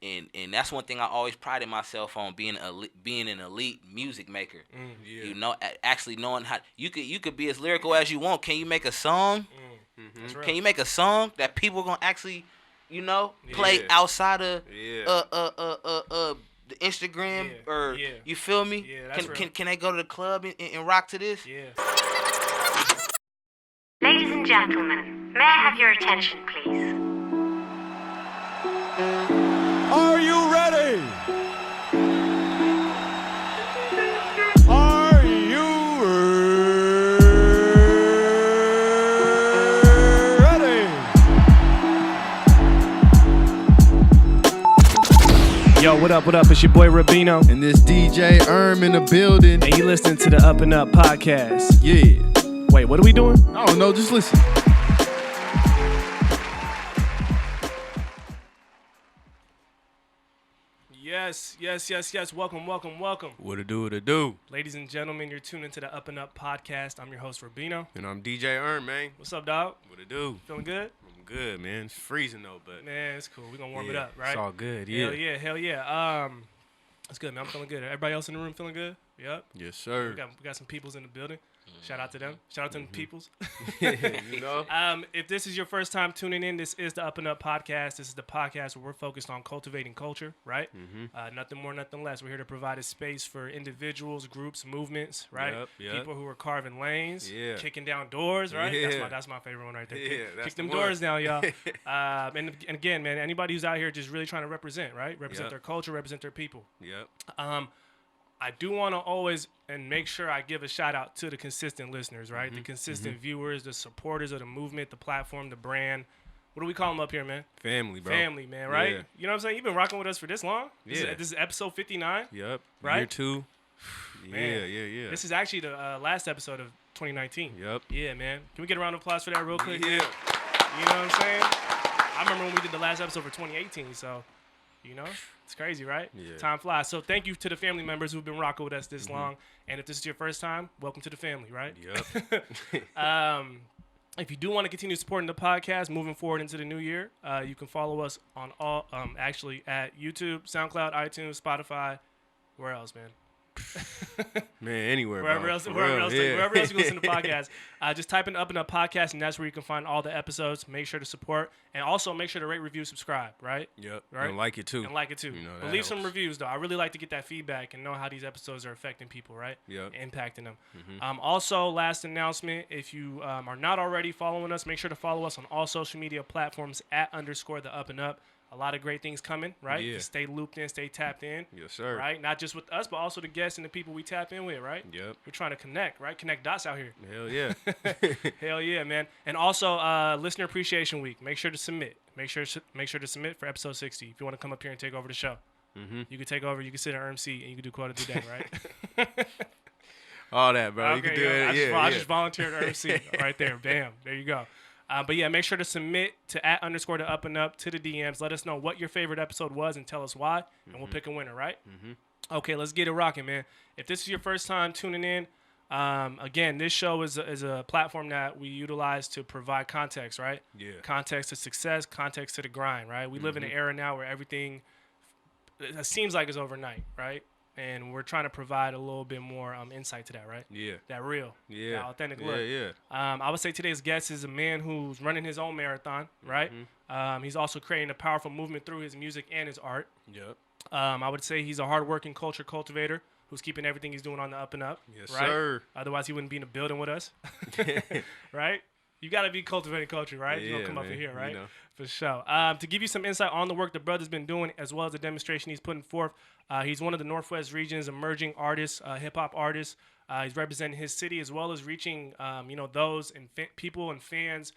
And that's one thing I always prided myself on, being an elite music maker. Yeah. You know, actually knowing how you could be as lyrical as you want. Can you make a song? That's real. Can you make a song that people gonna actually, play outside of the Instagram or you feel me? Yeah, that's real. Can they go to the club and rock to this? Yeah. Ladies and gentlemen, may I have your attention, please? Are you ready? Are you ready? Yo, what up? It's your boy Rabino. And this DJ in the building. And you listening to the UpNUp Podcast. Yeah. Wait, what are we doing? I don't know, just listen. Yes. Welcome. What it do? Ladies and gentlemen, you're tuned into the UpNUp Podcast. I'm your host, Rabino. And I'm DJ man. What's up, dog? What it do? Feeling good? I'm good, man. It's freezing though, but Man, it's cool. We're going to warm it up, right? It's all good, yeah. Hell yeah. That's good, man. I'm feeling good. Everybody else in the room feeling good? Yep. Yes, sir. We got some peoples in the building. Shout out to them. Shout out to them peoples. You know? If this is your first time tuning in, this is the UpNUp Podcast. This is the podcast where we're focused on cultivating culture, right? Nothing more, nothing less. We're here to provide a space for individuals, groups, movements, right? Yep. People who are carving lanes, Yeah. kicking down doors, right? Yeah. That's my favorite one right there. Yeah, that's Kick them the one. doors down, y'all. And again, man, anybody who's out here just really trying to represent, right? Represent their culture, represent their people. Yep. I do want to always and make sure I give a shout out to the consistent listeners, right? The consistent viewers, the supporters of the movement, the platform, the brand. What do we call them up here, man? Family, bro. Family, man, right? Yeah. You know what I'm saying? You've been rocking with us for this long. This Yeah. is episode 59. Yep. Right? Year 2. Man. Yeah. This is actually the last episode of 2019. Yep. Yeah, man. Can we get a round of applause for that real quick? Yeah. You know what I'm saying? I remember when we did the last episode for 2018, so, it's crazy, right? Yeah. Time flies. So thank you to the family members who've been rocking with us this long. And if this is your first time, welcome to the family, right? Yep. If you do want to continue supporting the podcast moving forward into the new year, you can follow us on all, actually at YouTube, SoundCloud, iTunes, Spotify. Where else, man? Man, anywhere, Wherever bro. else For you real, yeah. listen to podcasts, just type in UpNUp Podcast, and that's where you can find all the episodes. Make sure to support, and also make sure to rate, review, subscribe, right? Yep. Right? And like it too. And like it too. You know, But that leave some helps. reviews, though. I really like to get that feedback and know how these episodes are affecting people, right? Yep. Impacting them. Also, last announcement, if you are not already following us, make sure to follow us on all social media platforms at @_TheUpNUp. A lot of great things coming, right? Yeah. Just stay looped in, stay tapped in. Yes, sir. Right? Not just with us, but also the guests and the people we tap in with, right? Yep. We're trying to connect, right? Connect dots out here. Hell yeah. Hell yeah, man. And also, Listener Appreciation Week. Make sure to submit. Make sure to submit for episode 60 if you want to come up here and take over the show. You can take over. You can sit in MC and you can do quote of the day, right? All that, bro. You can do it. I just volunteered to MC right there. Bam. There you go. But yeah, make sure to submit to @_TheUpNUp to the DMs. Let us know what your favorite episode was and tell us why, and we'll pick a winner, right? Okay, let's get it rocking, man. If this is your first time tuning in, again, this show is a platform that we utilize to provide context, right? Yeah. Context to success, context to the grind, right? We live in an era now where everything it seems like it's overnight, right? And we're trying to provide a little bit more insight to that, right? Yeah. That real, Yeah. that authentic look. Yeah. I would say today's guest is a man who's running his own marathon, right? He's also creating a powerful movement through his music and his art. Yep. I would say he's a hardworking culture cultivator who's keeping everything he's doing on the up and up. Yes, right? sir. Otherwise, he wouldn't be in the building with us, right? You got to be cultivating culture, right? You Yeah, don't come up man. in here, right? You know. For sure. To give you some insight on the work the brother's been doing, as well as the demonstration he's putting forth, he's one of the Northwest region's emerging artists, hip-hop artists. He's representing his city as well as reaching, those and people and fans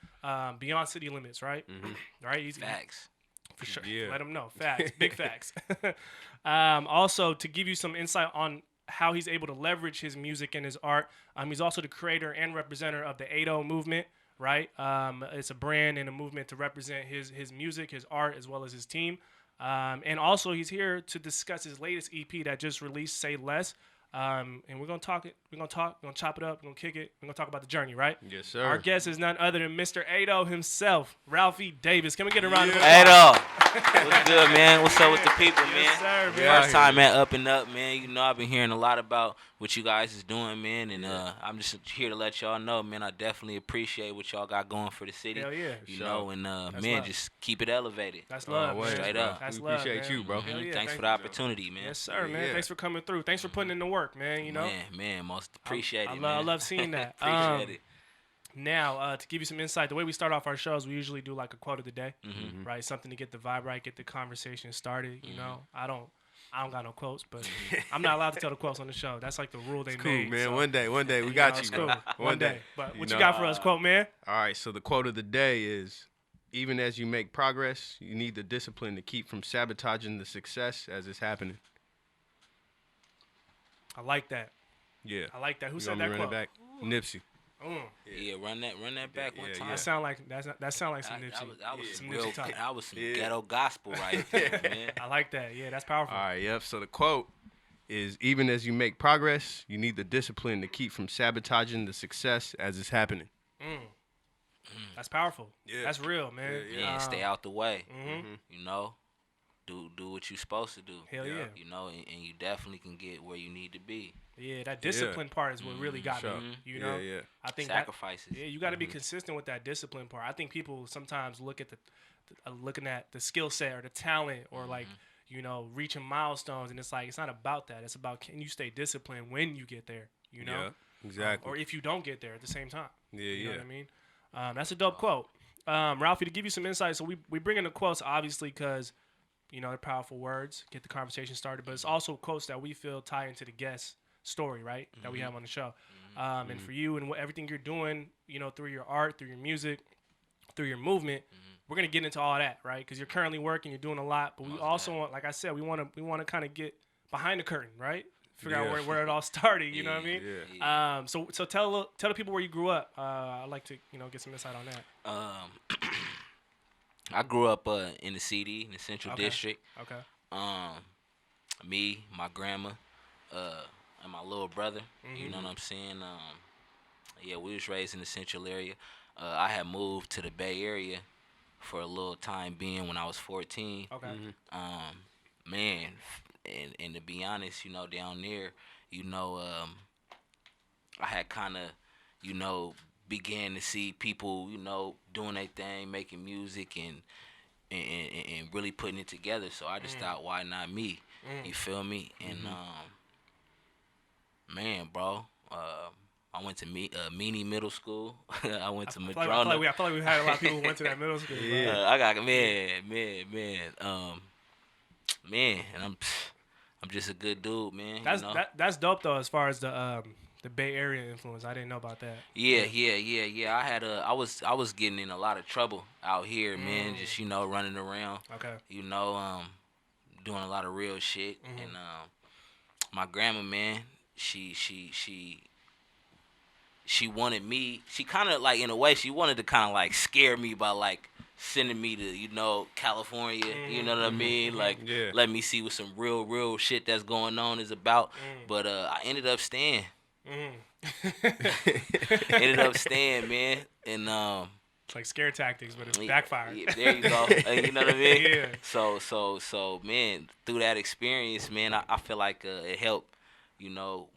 beyond city limits, right? Right? He's, Facts. for sure. Yeah. Let him know. Facts. Big facts. Also, to give you some insight on how he's able to leverage his music and his art, he's also the creator and representative of the AYEDOE movement, right? It's a brand and a movement to represent his music, his art, as well as his team. And also, he's here to discuss his latest EP that just released, Say Less. And we're gonna talk it. We're gonna chop it up. We're gonna kick it. We're gonna talk about the journey, right? Yes, sir. Our guest is none other than Mr. AYEDOE himself, Ralphy Davis. Can we get a round of applause? AYEDOE. What's good, man? What's up with the people, man? Yes, sir, man. Yeah. First time at UpNUp, man. You know, I've been hearing a lot about what you guys is doing, man, and I'm just here to let y'all know, man. I definitely appreciate what y'all got going for the city. Hell yeah. You Sure. know, and That's man, love. just keep it elevated. That's love, Always, man. Straight bro. up. That's We love, appreciate man. you, bro. Hell yeah, Thanks for the opportunity, man. Yes, sir, man. Yeah. Thanks for coming through. Thanks for putting in the work, man. You know, Man, most appreciate I it, love, man. I love seeing that. Appreciate it. Now, to give you some insight, the way we start off our shows, we usually do like a quote of the day, Mm-hmm. right? Something to get the vibe right, get the conversation started. You know, I don't got no quotes, but I'm not allowed to tell the quotes on the show. That's like the rule they Cool, made. man. so, One day we you got know, you, it's bro. cool. One day. But what you know, got for us, quote, man? All right, so the quote of the day is, even as you make progress, you need the discipline to keep from sabotaging the success as it's happening. I like that. Yeah. I like that. Who You said want me that to run quote? it back? Nipsey. Yeah, run that back one Yeah, time. yeah. That sound like that sound like some Nipsey. I was Some some real, Nipsey talk. I was some Yeah. ghetto gospel right there, man. I like that. Yeah, that's powerful. All right, yep. So the quote is, even as you make progress, you need the discipline to keep from sabotaging the success as it's happening. That's powerful. Yeah. That's real, man. Man, stay out the way. Mhm. You know, do what you're supposed to do. Hell yeah. You know, and you definitely can get where you need to be. Yeah, that discipline part is what really got Sure. me. You know, Yeah, yeah. I think Sacrifices. Yeah, you got to be consistent with that discipline part. I think people sometimes look at looking at the skill set or the talent or like reaching milestones, and it's like it's not about that. It's about, can you stay disciplined when you get there? You know, Yeah, exactly. or if you don't get there at the same time. Yeah, You know yeah. what I mean? That's a dope quote. Ralphie, to give you some insight, so we bring in the quotes obviously because they're powerful words, get the conversation started, but it's also quotes that we feel tie into the guest story, right? That we have on the show. And for you and everything you're doing, through your art, through your music, through your movement, we're gonna get into all that, right? Because you're currently working, you're doing a lot, but we also want, like I said, we want to kind of get behind the curtain, right? Figure Yeah. out where it all started. You know what I mean? Yeah. So tell the people where you grew up. I'd like to get some insight on that. I grew up in the CD, in the Central Okay. District. Okay. Me, my grandma, and my little brother. You know what I'm saying? Yeah, we was raised in the Central area. I had moved to the Bay Area for a little time being when I was 14. Okay. Man, and to be honest, down there, I had kind of, began to see people, doing their thing, making music and really putting it together. So I just thought, why not me? You feel me? And man, bro, I went to Meany Middle School. I went to Madrona. I feel like we had a lot of people who went to that middle school. Yeah. I got man, and I'm just a good dude, man. That's dope though, as far as the Bay Area influence. I didn't know about that. Yeah. I was getting in a lot of trouble out here, man. Just running around. Okay. Doing a lot of real shit. And my grandma, man, she wanted me. She kind of like, in a way, she wanted to kind of like scare me by like sending me to California. You know what I mean? Like, Yeah. let me see what some real shit that's going on is about. But I ended up staying. Ended up staying, man, and It's like scare tactics, but it's backfired. Yeah, there you go. You know what I mean? Yeah. So, man, through that experience, man, I feel like it helped,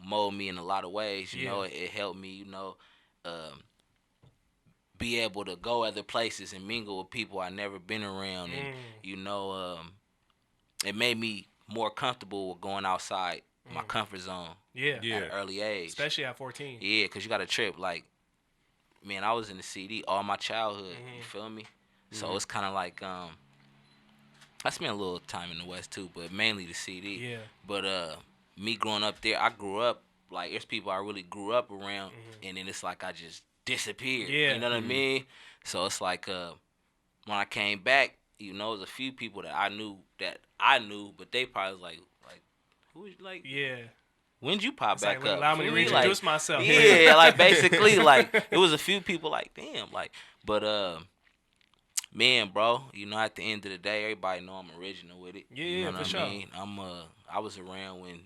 mold me in a lot of ways. You know, it helped me, be able to go other places and mingle with people I never been around, and it made me more comfortable with going outside my comfort zone. Yeah. Yeah. At an early age. Especially at 14. Yeah, because you got to trip. Like, man, I was in the CD all my childhood. You feel me? So it's kind of like, I spent a little time in the West too, but mainly the CD. Yeah. But me growing up there, I grew up, like, there's people I really grew up around, and then it's like I just disappeared. Yeah. You know what I mean? So it's like, when I came back, there was a few people that I knew, but they probably was like, who is, like, Yeah. when'd you pop It's back like, up? allow me to Feel reintroduce like, myself. Yeah, like, basically, like, it was a few people like, damn, like, but, man, bro, at the end of the day, everybody know I'm original with it. Yeah, you know for what sure. I mean? I was around when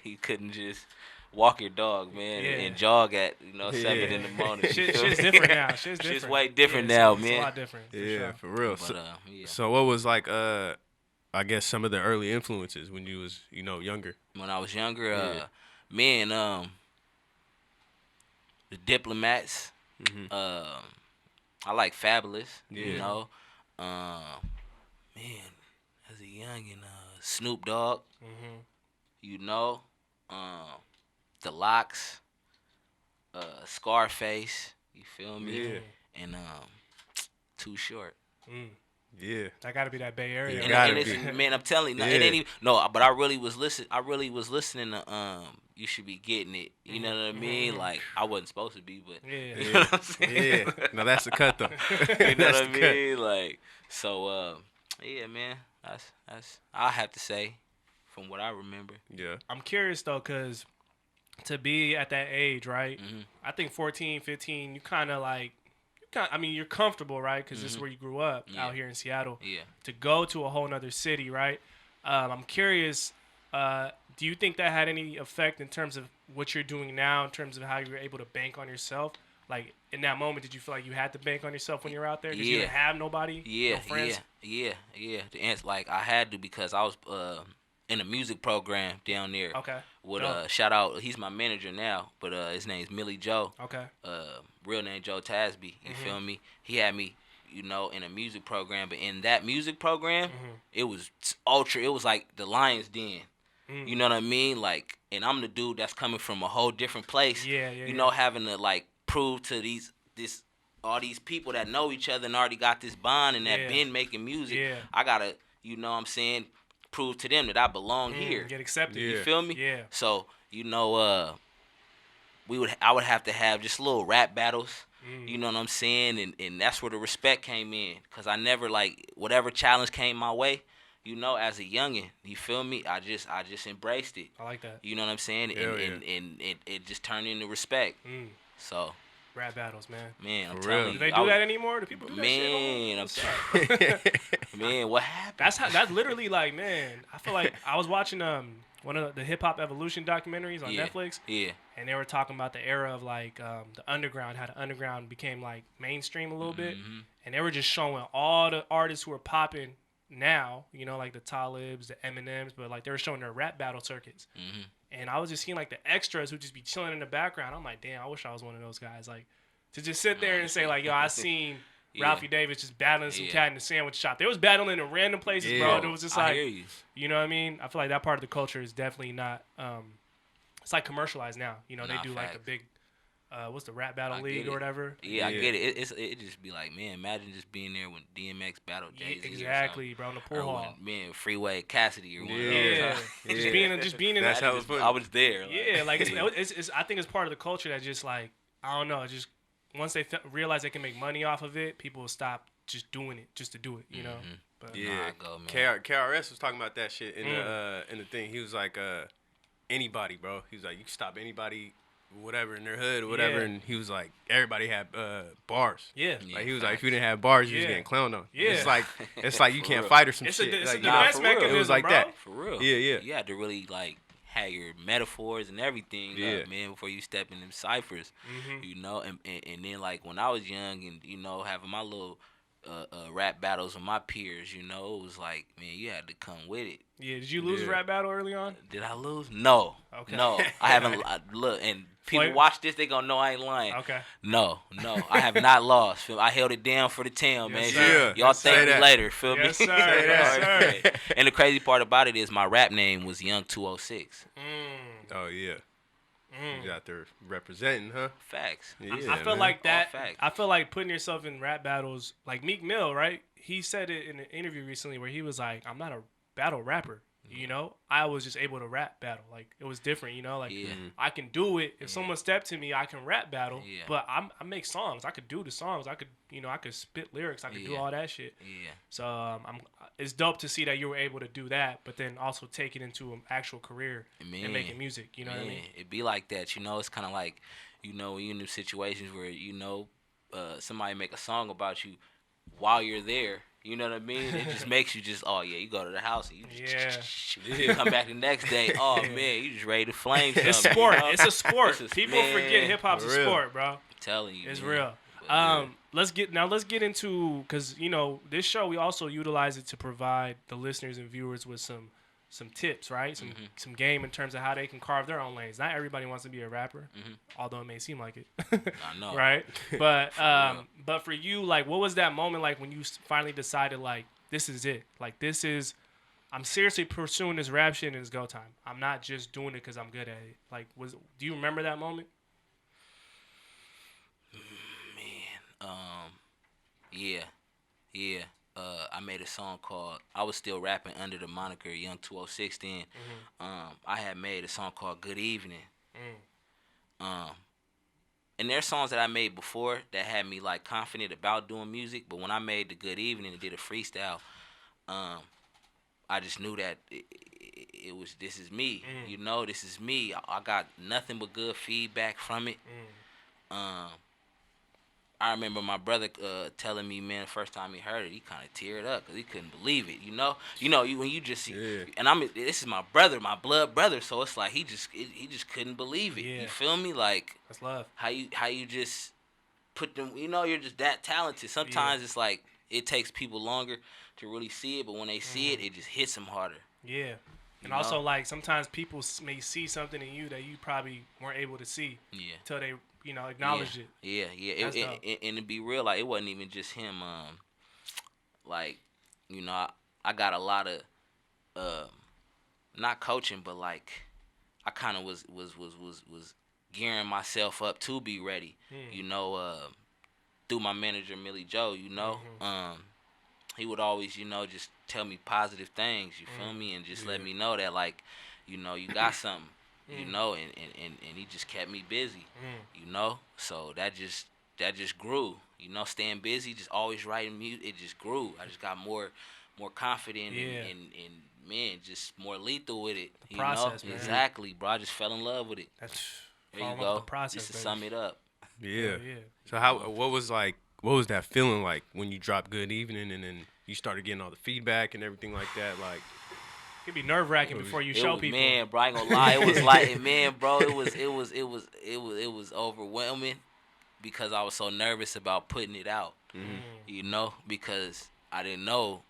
you couldn't just walk your dog, man, Yeah. and jog at 7 Yeah. in the morning. Shit's different now. Shit's different. Shit's way different Yeah, now, it's man. a lot different. For Yeah, sure. for real. But So, yeah. so what was like I guess some of the early influences when you was younger? When I was younger, Yeah. man, the Diplomats. Mhm. I like Fabulous. Yeah. Man, as a youngin, Snoop Dogg. The Locks, Scarface. You feel me? Yeah. And Too Short. Yeah. That got to be that Bay Area. And, gotta and be. it's, man, I'm telling you, Yeah. it ain't even, no. But I really was listening to You Should Be Getting It. You know what I mean? Like I wasn't supposed to be, but Yeah. you know what I'm saying? Yeah. No, that's the cut though. You know That's what I the cut. mean? Like so. Yeah, man. That's I have to say, from what I remember. Yeah. I'm curious though, cause to be at that age, right? Mm-hmm. I think 14, 15, you kind of like, you're comfortable, right? Because this is where you grew up, Yeah. out here in Seattle. Yeah. To go to a whole nother city, right? I'm curious, do you think that had any effect in terms of what you're doing now, in terms of how you were able to bank on yourself? Like, in that moment, did you feel like you had to bank on yourself when you were out there? Because you didn't have nobody? No friends? Yeah. The answer, like, I had to because I was in a music program down there. Okay. With Dope. shout out, he's my manager now, but his name's Millie Joe. Okay. Real name Joe Tasby. You feel me? He had me, in a music program, but in that music program, it was ultra. It was like the Lions Den. You know what I mean? Like, and I'm the dude that's coming from a whole different place. Yeah. Having to like prove to all these people that know each other and already got this bond and that Yeah. been making music. Yeah. I gotta, what I'm saying, prove to them that I belong here. Get accepted. You feel me? Yeah. So I would have to have just little rap battles. You know what I'm saying? And that's where the respect came in. Cause I never like whatever challenge came my way, as a youngin', you feel me? I just embraced it. I like that. You know what I'm saying? Hell And it just turned into respect. So Rap battles, man. man, I'm For real. telling Do you. they do that anymore? Do people do that shit? Man, what happened? That's literally like, man, I feel like I was watching one of the hip hop evolution documentaries on Netflix. Yeah. And they were talking about the era of like the underground, how the underground became like mainstream a little bit. And they were just showing all the artists who are popping now, like the Talibs, the Eminems, but like they were showing their rap battle circuits. And I was just seeing like the extras who just be chilling in the background. I'm like, damn, I wish I was one of those guys. Like to just sit there and say like, yo, I seen Ralphy Davis just battling some cat in the sandwich shop. They was battling in random places, bro. It was just like, I hear you. You know what I mean? I feel like that part of the culture is definitely not. It's like commercialized now. They do like the big, what's the rap battle league or whatever. Yeah, I get it. It just be like, man, imagine just being there when DMX battled Jay-Z. Exactly, bro. In the pool hall. Man, Freeway Cassidy or one. Yeah. Just being in That's that. how it's put. I was there. Like, Yeah, like it's. I think it's part of the culture that just like I don't know. Just once they realize they can make money off of it, people will stop just doing it just to do it. You know. But Yeah, I go, man. KRS was talking about that shit in the thing. He was like, anybody, bro. He was like, you can stop anybody, whatever in their hood or whatever, Yeah. and he was like, everybody had bars. Yeah. Like he was like, if you didn't have bars, you was Yeah. getting clowned on. Yeah. It's like you For can't real. fight or some It's shit. a Like, defense for real. mechanism, It was like bro. that. For real. Yeah. You had to really like have your metaphors and everything, Yeah. man, before you step in them ciphers. And then like when I was young and having my little rap battles with my peers, it was like, man, you had to come with it. Yeah. Did you lose a Yeah. rap battle early on? Did I lose? No. Okay. No, I haven't. Look, and people Flavor? watch this, they gonna know I ain't lying. Okay. No, I have not lost. Feel I held it down for the town, man. Yes, sir. Yeah. Y'all Yes, thank sir. me Say later. Feel me? Yes, sir. Yes, sir. And the crazy part about it is my rap name was Young 206. Oh yeah. You out there representing, huh? Facts. Yeah. I feel man. like that. All facts. I feel like putting yourself in rap battles, like Meek Mill, right? He said it in an interview recently where he was like, "I'm not a battle rapper." I was just able to rap battle. Like it was different, like Yeah. I can do it. If someone stepped to me, I can rap battle. Yeah. But I make songs. I could do the songs. I could, I could spit lyrics. I could do Yeah. all that shit. Yeah. So it's dope to see that you were able to do that, but then also take it into an actual career Man. and making music. You know what I mean? It be like that, It's kind of like, when you're in situations where, somebody make a song about you while you're there, You know what I mean? It just makes you just, oh yeah, you go to the house and you just Yeah. you come back the next day. Oh man, you just ready to flame something. It's sport. You know? It's a sport. It's a- People man, forget hip hop's a for real. sport, bro. I'm telling you, It's man. real. But, Let's get into, because this show we also utilize it to provide the listeners and viewers with some tips, right? Some game in terms of how they can carve their own lanes. Not everybody wants to be a rapper, although it may seem like it. I know. Right? But real. but for you, like, what was that moment like when you finally decided, like, this is it? Like, I'm seriously pursuing this rap shit and it's go time. I'm not just doing it because I'm good at it. Like, do you remember that moment? Yeah. I made a song called, I was still rapping under the moniker Young 206 then. I had made a song called Good Evening. And there's songs that I made before that had me like confident about doing music, but when I made the Good Evening and did a freestyle, I just knew that it was, this is me. This is me. I got nothing but good feedback from it. I remember my brother telling me, man, the first time he heard it, he kind of teared up because he couldn't believe it. When you just see, and this is my brother, my blood brother, so it's like he just couldn't believe it. Yeah. You feel me? Like That's love. how you just put them. You're just that talented. Sometimes it's like it takes people longer to really see it, but when they see it, it just hits them harder. Yeah. And You also, know? like, sometimes people may see something in you that you probably weren't able to see Yeah. until they, acknowledged it. Yeah. That's dope. And to be real, like, it wasn't even just him. I got a lot of not coaching, but like I kind of was gearing myself up to be ready. Through my manager Millie Joe. He would always just tell me positive things. You feel me, and just let me know that like you got something. And he just kept me busy, so that just grew, staying busy, just always writing music, it just grew. I just got more confident and man, just more lethal with it, The process, man. Exactly, bro. I just fell in love with it. That's There you follow up go. the process, Just to baby. sum it up. Yeah. Yeah. So what was that feeling like when you dropped Good Evening and then you started getting all the feedback and everything like that? Like, It'd be nerve wracking before you show people. Man, bro, I ain't gonna lie. It was like, man, bro, it was overwhelming because I was so nervous about putting it out. Because I didn't know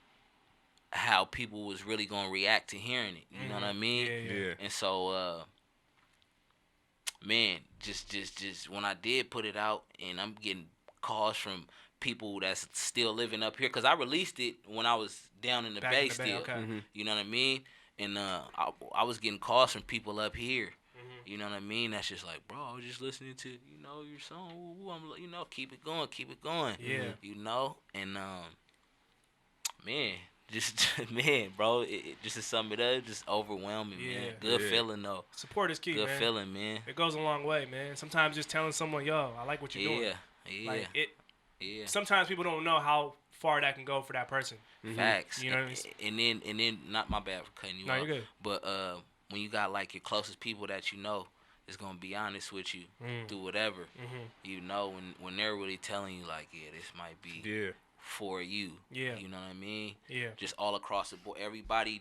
how people was really gonna react to hearing it. You know what I mean? Yeah. And so, man, just when I did put it out, and I'm getting calls from people that's still living up here, because I released it when I was down in the Back Bay in the Bay, still. okay. You know what I mean? And I was getting calls from people up here. You know what I mean? That's just like, bro, I was just listening to your song. Ooh, I'm keep it going. Yeah. And man, just man, bro, just to sum it up, just overwhelming, man. Good feeling though. Support is key, Good man. feeling, man. It goes a long way, man. Sometimes just telling someone, yo, I like what you're doing. Yeah. Like, Yeah. sometimes people don't know how far that can go for that person. Facts. You know what I mean? And then not my bad for cutting you No, off. you're good. But when you got like your closest people that is gonna be honest with you through whatever, when they're really telling you like, yeah, this might be for you. Yeah. You know what I mean? Yeah. Just all across the board, everybody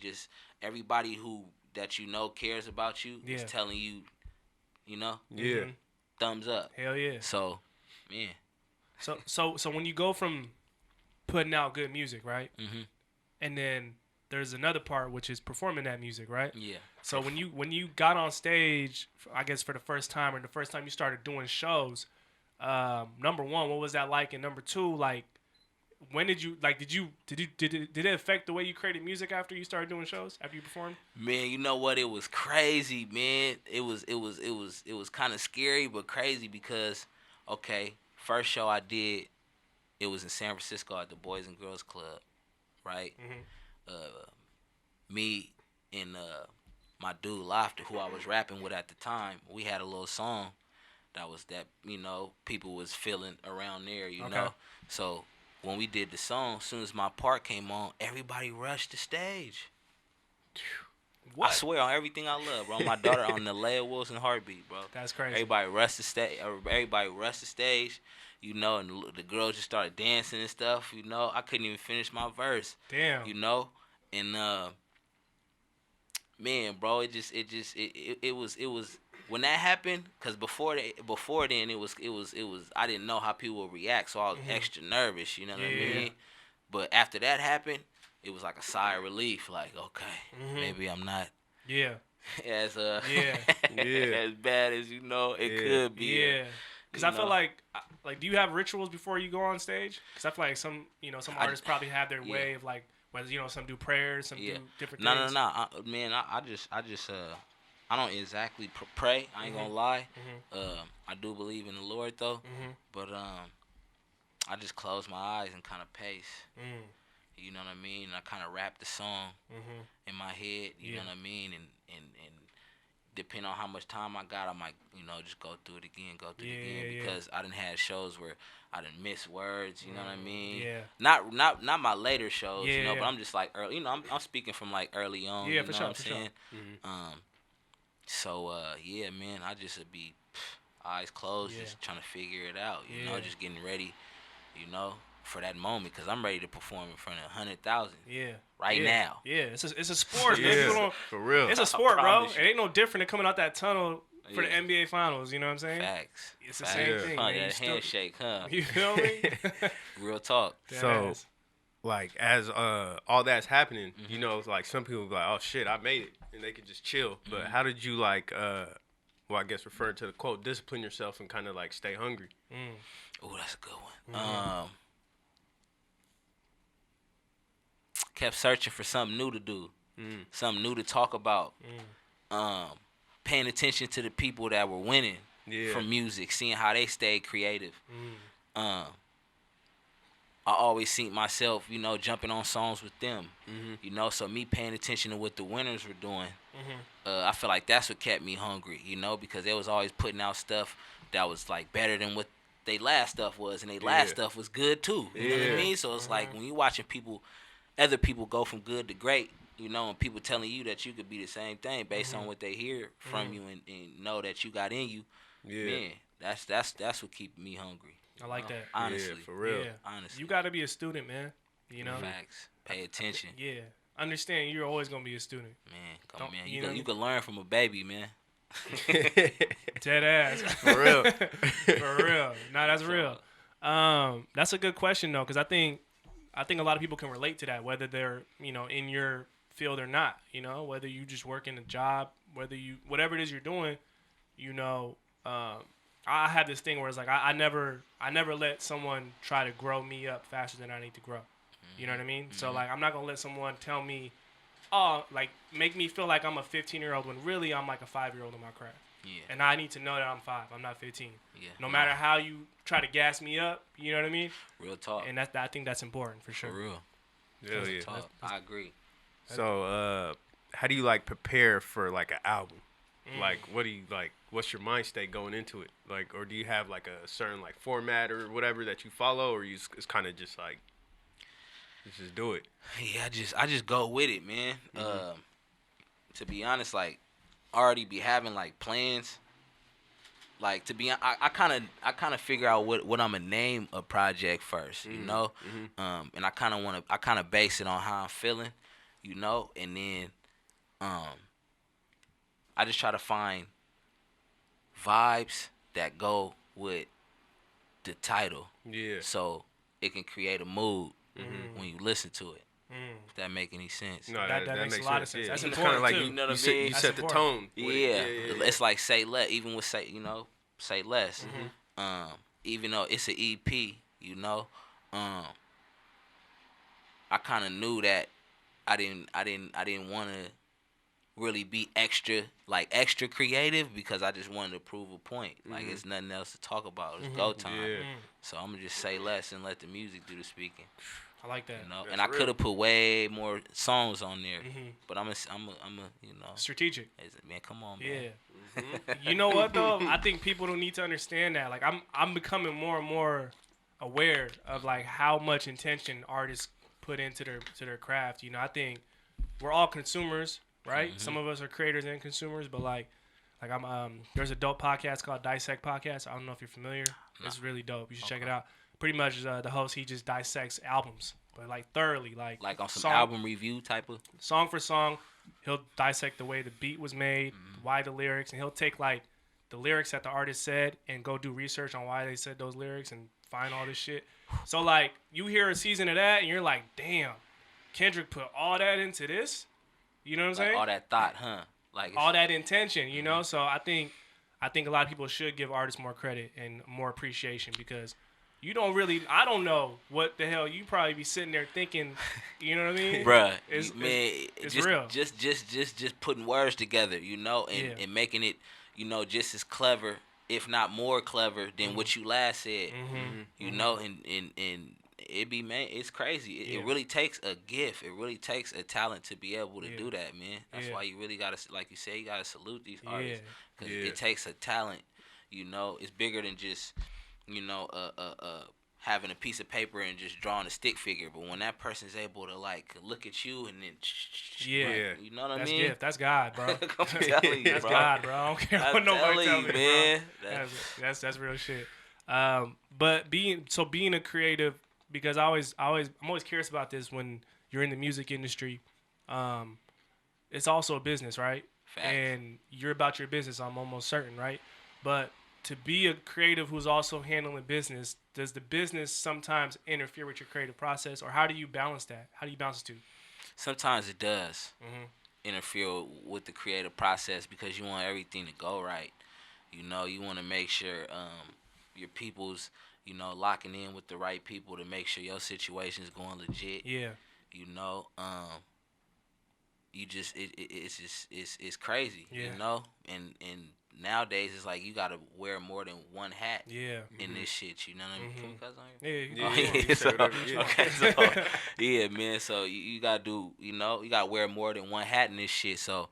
who that cares about you is telling you, yeah. thumbs up. Hell yeah. So, man. So when you go from putting out good music, right? And then there's another part, which is performing that music, right? Yeah. So when you got on stage, I guess for the first time, or the first time you started doing shows, number one, what was that like? And number two, like, when did it affect the way you created music after you started doing shows, after you performed? Man, you know what? It was crazy, man. It was kind of scary, but crazy because, okay, first show I did, it was in San Francisco at the Boys and Girls Club, right? Me and my dude Lofty, who I was rapping with at the time, we had a little song that people was feeling around there, know. So when we did the song, as soon as my part came on, everybody rushed the stage. What? I swear on everything I love, bro. My daughter on the Leia Wilson heartbeat, bro. That's crazy. Everybody rushed the stage. Everybody rushed the stage, you know, and the girls just started dancing and stuff, you know. I couldn't even finish my verse, Damn. you know, and man, bro, it was when that happened, cause before then it was I didn't know how people would react, so I was extra nervous, you know what I mean. But after that happened, it was like a sigh of relief, like okay, maybe I'm not Yeah. as Yeah. as bad as you know it could be. Yeah. Because I feel like, do you have rituals before you go on stage? Because I feel like some artists probably have their way of like, whether some do prayers, some do different things. No. Man, I just I don't exactly pray. I ain't gonna lie. I do believe in the Lord though. But I just close my eyes and kind of pace. You know what I mean? I kind of rap the song in my head. You know what I mean? And depending on how much time I got, I might just go through it again, because I done had shows where I done miss words. You know what I mean? Yeah. Not my later shows. Yeah, but I'm just like early. I'm speaking from like early on. Yeah, you for know sure. what I'm saying? So yeah, man, I just would be eyes closed, just trying to figure it out. You know, just getting ready. You know, for that moment, because I'm ready to perform in front of 100,000. Yeah. Right now. Yeah, it's a sport, man. People don't, for real. It's a sport, bro. promise It you. ain't no different than coming out that tunnel for the NBA Finals. You know what I'm saying? Facts. It's the same thing, Huh, man. You that still- handshake, huh? You feel me? Real talk. So, Yes. like, as all that's happening, you know, like some people be like, oh shit, I made it, and they can just chill. But how did you like, well, I guess referring to the quote, discipline yourself and kind of like stay hungry? Oh, that's a good one. Kept searching for something new to do, something new to talk about. Paying attention to the people that were winning from music, seeing how they stayed creative. I always seen myself, jumping on songs with them. So me paying attention to what the winners were doing, I feel like that's what kept me hungry, because they was always putting out stuff that was like better than what they last stuff was, and they last stuff was good too. You know what I mean? So it's like when you watching other people go from good to great, and people telling you that you could be the same thing based on what they hear from you and know that you got in you. Man, that's what keep me hungry. I like that. Honestly, Yeah, for real. Yeah. honestly. You got to be a student, man. Facts. Pay attention. Yeah. Understand you're always going to be a student. Man, come Don't- on, man. you You know can, what I you can learn from a baby, man. Dead ass. For real. For real. Nah, that's real. That's a good question, though, because I think a lot of people can relate to that, whether they're, in your field or not, whether you just work in a job, whatever it is you're doing, I have this thing where it's like I never let someone try to grow me up faster than I need to grow. You know what I mean? So like I'm not gonna let someone tell me, like make me feel like I'm a 15-year-old when really I'm like a 5-year-old in my craft. Yeah. And I need to know that I'm 5. I'm not 15. Yeah. No matter how you try to gas me up, you know what I mean? Real talk. And I think that's important for sure. For real. Hell Real yeah. talk. I agree. So, how do you like prepare for like an album? Like, what do you like? What's your mind state going into it? Like, or do you have like a certain like format or whatever that you follow, or it's kind of just like, let's just do it? Yeah, I just go with it, man. To be honest, like, I already be having like plans. Like I kind of figure out what I'm gonna name a project first, and I kind of base it on how I'm feeling, and then I just try to find vibes that go with the title, so it can create a mood when you listen to it. If that make any sense? No, That makes a lot of sense. Yeah. That's It's important, kinda like too. you, You know what I set, mean? you That's set the important. tone. with Yeah. it. It's like say less, even with say less. Even though it's an EP, I kind of knew that I didn't want to really be extra creative, because I just wanted to prove a point. Like it's nothing else to talk about. It's go time. Yeah. So I'm gonna just say less and let the music do the speaking. I like that. That's And I real. could have put way more songs on there, but I'm a Strategic. man, come on, man. Yeah. You know what though? I think people don't need to understand that. Like I'm becoming more and more aware of like how much intention artists put into their craft. I think we're all consumers, right? Some of us are creators and consumers, but like I'm there's a dope podcast called Dissect Podcast. I don't know if you're familiar. It's really dope. You should check it out. Pretty much the host, he just dissects albums, but like thoroughly, like on some album review type of song for song. He'll dissect the way the beat was made, why the lyrics, and he'll take like the lyrics that the artist said and go do research on why they said those lyrics and find all this shit. So like you hear a season of that and you're like, damn, Kendrick put all that into this. You know what I'm saying? All that thought, huh? Like all that intention, you know. So I think a lot of people should give artists more credit and more appreciation because you don't really. I don't know what the hell you probably be sitting there thinking. You know what I mean, bruh? It's just, real. Just putting words together, you know, and making it, you know, just as clever, if not more clever than what you last said. You know, and it be, man, it's crazy. It really takes a gift. It really takes a talent to be able to do that, man. That's why you really gotta, like you say, you gotta salute these artists because it takes a talent. You know, it's bigger than just, you know, having a piece of paper and just drawing a stick figure. But when that person's able to like look at you and then, you know what I mean? Gift. That's God, bro. I'm telling you, That's bro. God, bro. I don't care what nobody tells me, man. Bro. That's real shit. But being a creative, because I'm always curious about this when you're in the music industry. It's also a business, right? Facts. And you're about your business, I'm almost certain, right? But to be a creative who's also handling business, does the business sometimes interfere with your creative process, or how do you balance that? How do you balance the two? Sometimes it does interfere with the creative process because you want everything to go right. You know, you want to make sure your people's, you know, locking in with the right people to make sure your situation is going legit. Yeah. You know, you just it's crazy. Yeah. You know, and nowadays it's like you gotta wear more than one hat. Yeah. In this shit, you know what I mean? Can we cuss on Yeah. here? Okay, so yeah, man. So you gotta do, you know, you gotta wear more than one hat in this shit. So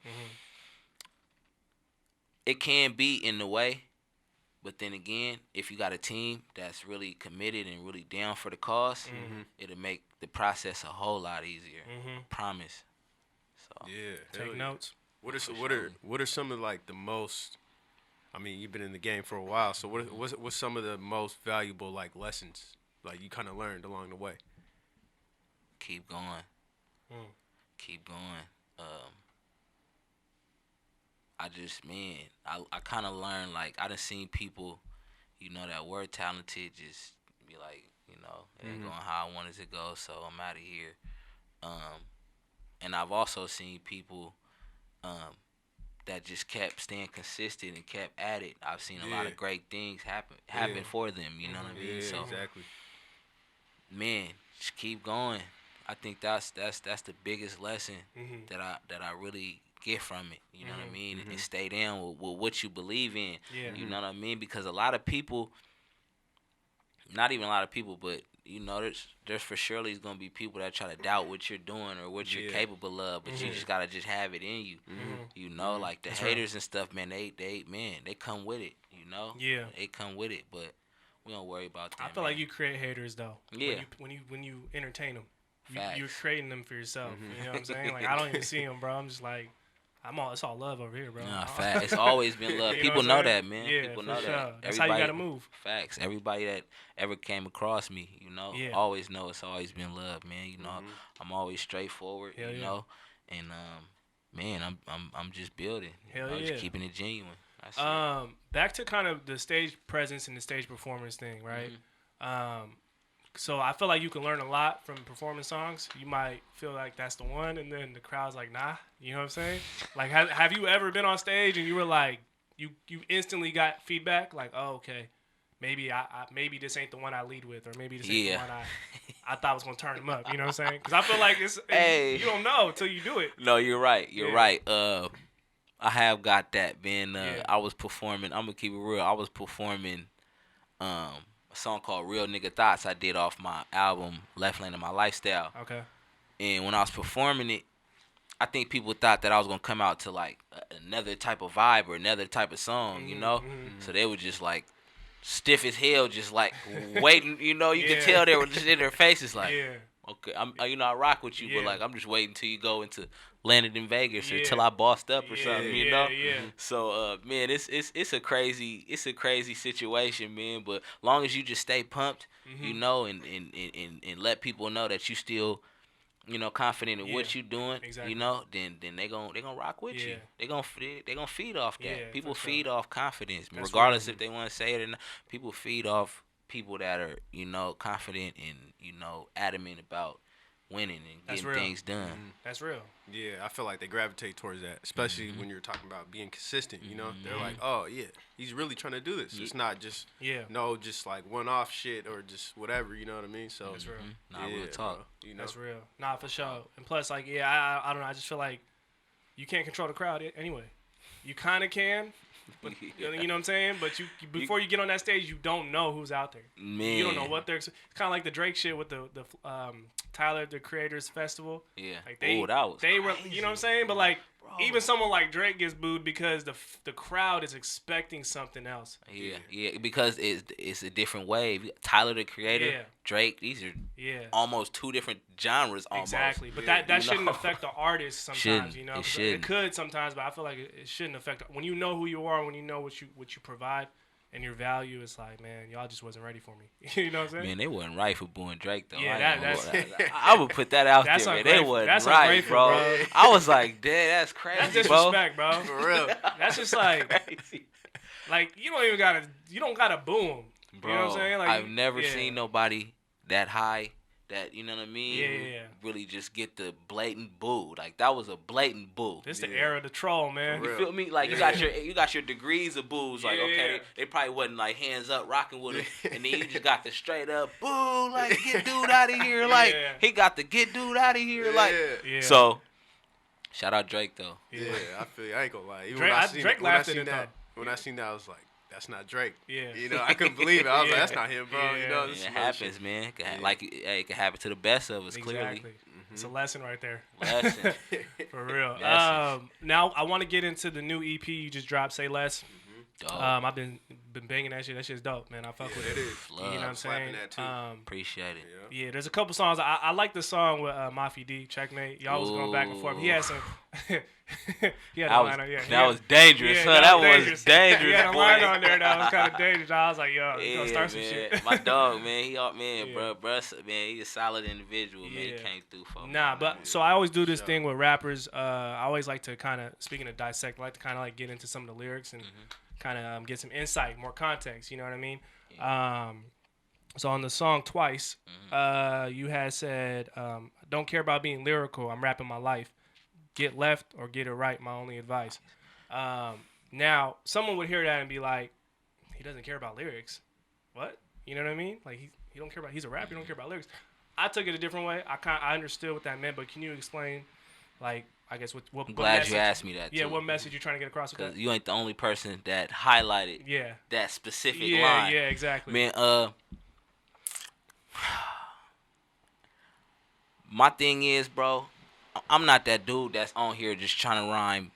it can be in the way. But then again, if you got a team that's really committed and really down for the cause, it'll make the process a whole lot easier. Promise. So Take notes. What are some of like the most? I mean, you've been in the game for a while, so what's some of the most valuable like lessons like you kind of learned along the way? Keep going. Keep going. I kind of learned, like, I done seen people, you know, that were talented just be like, you know, it ain't going how I wanted to go, so I'm out of here. And I've also seen people that just kept staying consistent and kept at it. I've seen a lot of great things happen for them, you know what I mean? Yeah, So, exactly. man, just keep going. I think that's the biggest lesson that I really get from it. You know what I mean? And stay down with what you believe in. Yeah. You know what I mean? Because a lot of people, not even a lot of people, but you know, there's for surely is gonna be people that try to doubt what you're doing or what you're capable of, but you just gotta just have it in you. You know, like the haters and stuff, man. They come with it. You know. Yeah. They come with it, but we don't worry about that. I feel like you create haters though. Yeah. When you entertain them, Facts. you're creating them for yourself. You know what I'm saying? Like I don't even see them, bro. I'm just like. It's all love over here, bro. Nah, facts. It's always been love. People know that, man. Yeah, people for know sure. that. That's how you gotta move. Facts. Everybody that ever came across me, you know, always know it's always been love, man. You know, I'm always straightforward, you know, and man, I'm just building. Hell I'm yeah. just keeping it genuine. That's it. Back to kind of the stage presence and the stage performance thing, right? So I feel like you can learn a lot from performing songs. You might feel like that's the one, and then the crowd's like, nah. You know what I'm saying? Like, have you ever been on stage and you were like, you instantly got feedback? Like, oh, okay, maybe maybe this ain't the one I lead with, or maybe this ain't the one I thought was gonna turn them up. You know what I'm saying? Because I feel like you don't know until you do it. No, you're right. You're right. I have got that, man. I was performing. I'm gonna keep it real. I was performing. A song called Real Nigga Thoughts I did off my album Left Lane of My Lifestyle. Okay. And when I was performing it, I think people thought that I was gonna come out to like another type of vibe or another type of song, you know? So they were just like stiff as hell, just like waiting, you know, you could tell they were just in their faces like, Okay, I rock with you, but Yeah. like I'm just waiting till you go into landed in Vegas or Yeah. till I bossed up or Yeah, something, you yeah, know. yeah. So man, it's a crazy situation, man. But long as you just stay pumped, Mm-hmm. you know, and let people know that you still, you know, confident in what Yeah, you doing, exactly. you know, then they gonna rock with you. Yeah. They gonna feed off that. Yeah, People for sure. feed off confidence, That's regardless real. if they want to say it or not. People feed off people that are, you know, confident and, you know, adamant about winning and That's getting real. things done. That's real. Yeah, I feel like they gravitate towards that, especially when you're talking about being consistent. You know, they're like, oh yeah, he's really trying to do this. It's not just just like one-off shit or just whatever. You know what I mean? So That's real. Nah, yeah, real talk. bro, you know? That's real. Nah, for sure. And plus, like, yeah, I don't know. I just feel like you can't control the crowd anyway. You kind of can, but you know what I'm saying. But you before you get on that stage, you don't know who's out there. Man, You don't know what they're. It's kind of like the Drake shit with the Tyler the Creators Festival. yeah. Like Oh, that was they were, crazy. you know what I'm saying? But like, even someone like Drake gets booed because the crowd is expecting something else. Yeah, because it's a different wave. Tyler the Creator, Yeah. Drake, these are Yeah. almost two different genres almost. Exactly, but Yeah. that You shouldn't know? affect the artist sometimes. Shouldn't. You know, It 'cause shouldn't. could sometimes, but I feel like it shouldn't affect. When you know who you are, when you know what you provide and your value, it's like, man, y'all just wasn't ready for me. You know what I'm saying? Man, they wasn't right for booing Drake though. Yeah, I ain't that's- gonna lie. I would put that out That's there, man. They ungrateful. wasn't That's right, ungrateful, bro. bro. I was like, damn, that's crazy, That's disrespect, bro. For real. That's just like, Crazy. like you don't gotta boom. Bro, You know what I'm saying? Like, I've never yeah. seen nobody that high that, you know what I mean? Yeah. Really just get the blatant boo. Like that was a blatant boo. This the era of the troll, man. For You real. feel me? Like you got your degrees of boos. Like Yeah. okay, they probably wasn't like hands up rocking with him, and then you just got the straight up boo. Like get dude out of here. Like Yeah. he got the get dude out of here. Like Yeah. so. Shout out Drake though. Yeah, I feel you. I ain't gonna lie. Even Drake- when I seen Drake that, when I laughed at seen it, that, though. when I seen that, I was like, that's not Drake. Yeah. You know, I couldn't believe it. I was Yeah. like, that's not him, bro. Yeah. You know, It this is other happens, shit. man. It can Yeah. like it can happen to the best of us. Clearly, Exactly. It's a lesson right there. lesson. For real. Lessons. Now I want to get into the new EP you just dropped, Say Less. Dog. I've been banging that shit. That shit's dope, man. I fuck with it. It is. You know what I'm Slapping saying? that too. Appreciate it. Yeah. Yeah, there's a couple songs. I like the song with Mafia D, Checkmate. Y'all was going back and forth. He had some. He had a line on, That was dangerous, yeah, son. That was He dangerous, had a boy. line on there that was kind of dangerous. I was like, yo, you gonna Yeah, start some man. shit. My dog, man. He out, man, Yeah. bro, man. He's a solid individual, man. He Yeah. came through for me. Nah, but so I always do this thing with rappers. I always like to kind of, speaking of dissect, I like to kind of like get into some of the lyrics and kind of get some insight, more context. You know what I mean? So on the song Twice, you had said, "Don't care about being lyrical. I'm rapping my life. Get left or get it right. My only advice." Now someone would hear that and be like, "He doesn't care about lyrics. What? You know what I mean? Like he don't care about. He's a rapper. He don't care about lyrics." I took it a different way. I understood what that meant, but can you explain, like, I guess what I'm glad message, you asked me that. Yeah, too. what message you're trying to get across with Cause that? you ain't the only person that highlighted Yeah. that specific Yeah, line. yeah, exactly. Man, my thing is, bro, I'm not that dude that's on here just trying to rhyme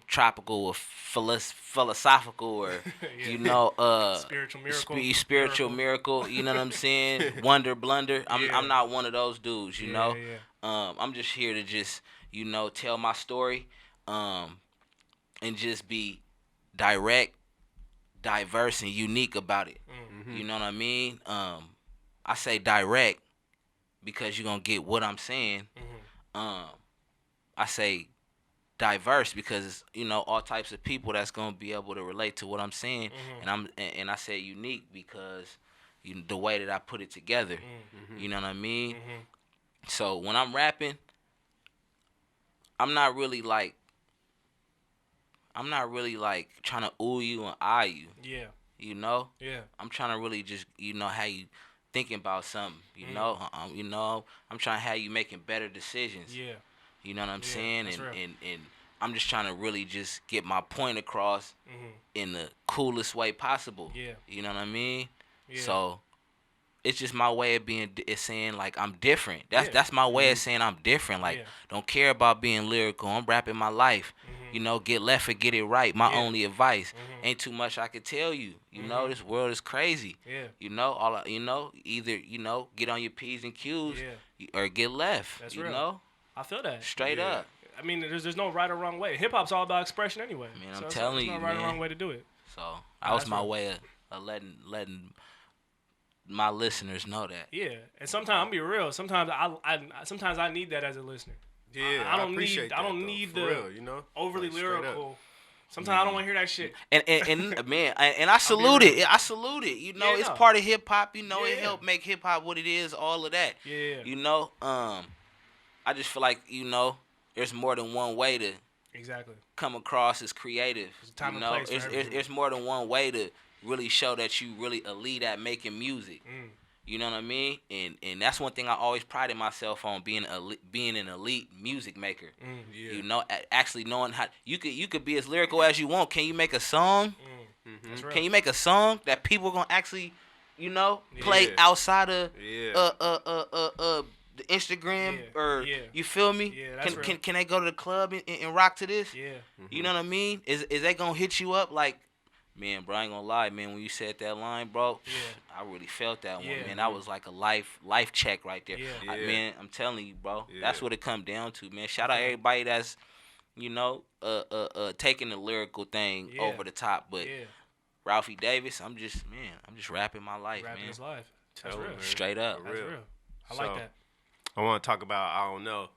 tropical or philosophical or Yeah. you know Spiritual miracle. spiritual miracle, you know what I'm saying? Wonder blunder. Yeah. I'm not one of those dudes, you know. Yeah. I'm just here to just, you know, tell my story and just be direct, diverse and unique about it. You know what I mean? I say direct because you're going to get what I'm saying. I say diverse because, you know, all types of people that's going to be able to relate to what I'm saying. And I say unique because the way that I put it together. You know what I mean? So when I'm rapping, I'm not really like trying to ooh you and eye you. Yeah. You know? Yeah. I'm trying to really just, you know, how you thinking about something. You know? You know, I'm trying to have you making better decisions. Yeah. You know what I'm Yeah, saying? that's real. And I'm just trying to really just get my point across in the coolest way possible. Yeah. You know what I mean? Yeah. So it's just my way of it's saying like I'm different. That's my way of saying I'm different. Like Yeah. don't care about being lyrical. I'm rapping my life. you know, get left or get it right. My Yeah. only advice. Ain't too much I could tell you. You know, this world is crazy. Yeah. You know, either, you know, get on your P's and Q's Yeah. or get left. That's you real. know? I feel that. Straight Yeah. up. I mean, there's no right or wrong way. Hip hop's all about expression anyway. Man, I'm so telling there's you, no right or man. wrong way to do it. So that was that's my real. way of letting my listeners know that. Yeah, and sometimes I'm be real. Sometimes I need that as a listener. Yeah, I don't appreciate need that, I don't though, need for the real, you know? overly Like, straight up. lyrical. Sometimes I don't want to hear that shit. And man, and I salute it. I salute it. You know, Yeah, it's no. part of hip hop. You know, it Yeah. helped make hip hop what it is. All of that. Yeah. You know, I just feel like, you know, there's more than one way to Exactly. come across as creative. There's a time you and know, place for everything. there's more than one way to really show that you really elite at making music. You know what I mean? And that's one thing I always prided myself on, being an elite music maker. Yeah. You know, actually knowing how you could be as lyrical as you want. Can you make a song? That's real. Can you make a song that people gonna actually, you know, play Yeah. outside of Yeah. the Instagram Yeah. or Yeah. you feel me? Yeah, that's real. Can they go to the club and rock to this? Yeah. You know what I mean? Is they gonna hit you up like, man, bro, I ain't gonna lie, man, when you said that line, bro, Yeah. I really felt that one, Yeah. man. That was like a life check right there. Yeah. Yeah. Man, I'm telling you, bro. Yeah. That's what it come down to, man. Shout out everybody that's, you know, taking the lyrical thing Yeah. over the top. But Yeah. Ralphy Davis, I'm just rapping my life, Rapping man. his life. That's Tell 'em, real. man. Straight up. For That's real. I So, like that. I want to talk about I Don't Know.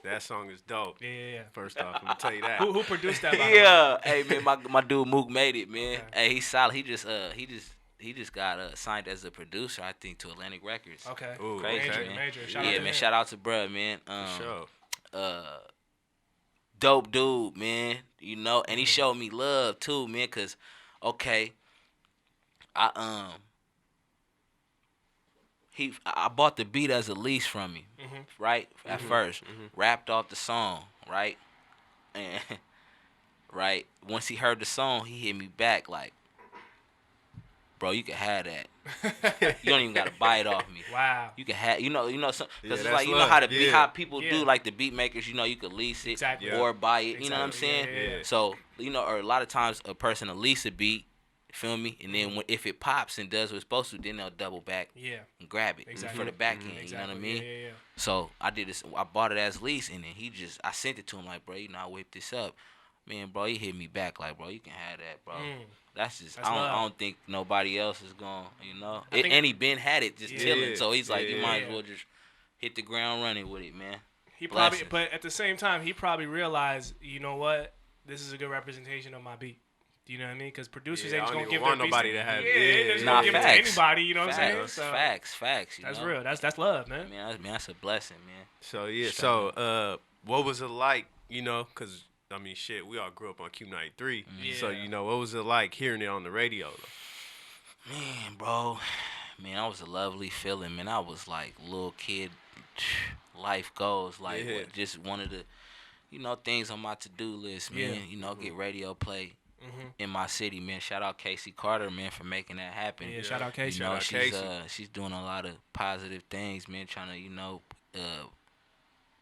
That song is dope. Yeah. First off, I'm gonna tell you that. Who produced that? By the way? Yeah. Hey man, my dude Mook made it, man. Okay. Hey, he's solid. He just got signed as a producer, I think, to Atlantic Records. Okay. Ooh, Crazy, Major, man. major. Shout out Yeah, to man. him. Shout out to bruh, man. For sure. Dope dude, man. You know, and he showed me love too, man. Cause, okay, I bought the beat as a lease from him, right? At first, rapped off the song, right? And right, once he heard the song, he hit me back like, bro, you can have that. You don't even gotta buy it off me. Wow. You can have, because Yeah, it's that's like, you know love. how the beat, Yeah. how people Yeah. do, like the beat makers, you know, you could lease it Exactly. or buy it. You know what I'm Exactly. saying? Yeah, yeah, yeah. So, you know, or a lot of times a person will lease a beat, feel me, and then if it pops and does what it's supposed to, then they'll double back Yeah. and grab it Exactly. for the back end. Exactly. You know what I mean? Yeah. So I did this. I bought it as lease, and then I sent it to him like, bro, you know, I whipped this up. Man, bro, he hit me back like, bro, you can have that, bro. That's just That's I love. don't think nobody else is going, you know. I think- And he been had it just Yeah. chilling, so he's like, you Yeah. might as well just hit the ground running with it, man. He probably, Blessings. but at the same time, he probably realized, you know what, this is a good representation of my beat. Do you know what I mean? Because producers Yeah, ain't I just don't gonna even give want their nobody beats to have- Yeah, yeah, they're just Nah, gonna give it to facts. anybody. You know what I'm saying? Facts, So facts. You that's know? real. That's love, man. Man, that's a blessing, man. So yeah. Straight So what was it like? You know, because I mean, shit, we all grew up on Q93. So Yeah. you know, what was it like hearing it on the radio? Though? Man, bro, man, that was a lovely feeling, man. I was like little kid, life goes, like Yeah. just one of the, you know, things on my to-do list, man. Yeah. You know, get radio play in my city, man. Shout out Casey Carter, man, for making that happen. Yeah, shout out Casey. You know, Shout out she's doing a lot of positive things, man. Trying to, you know,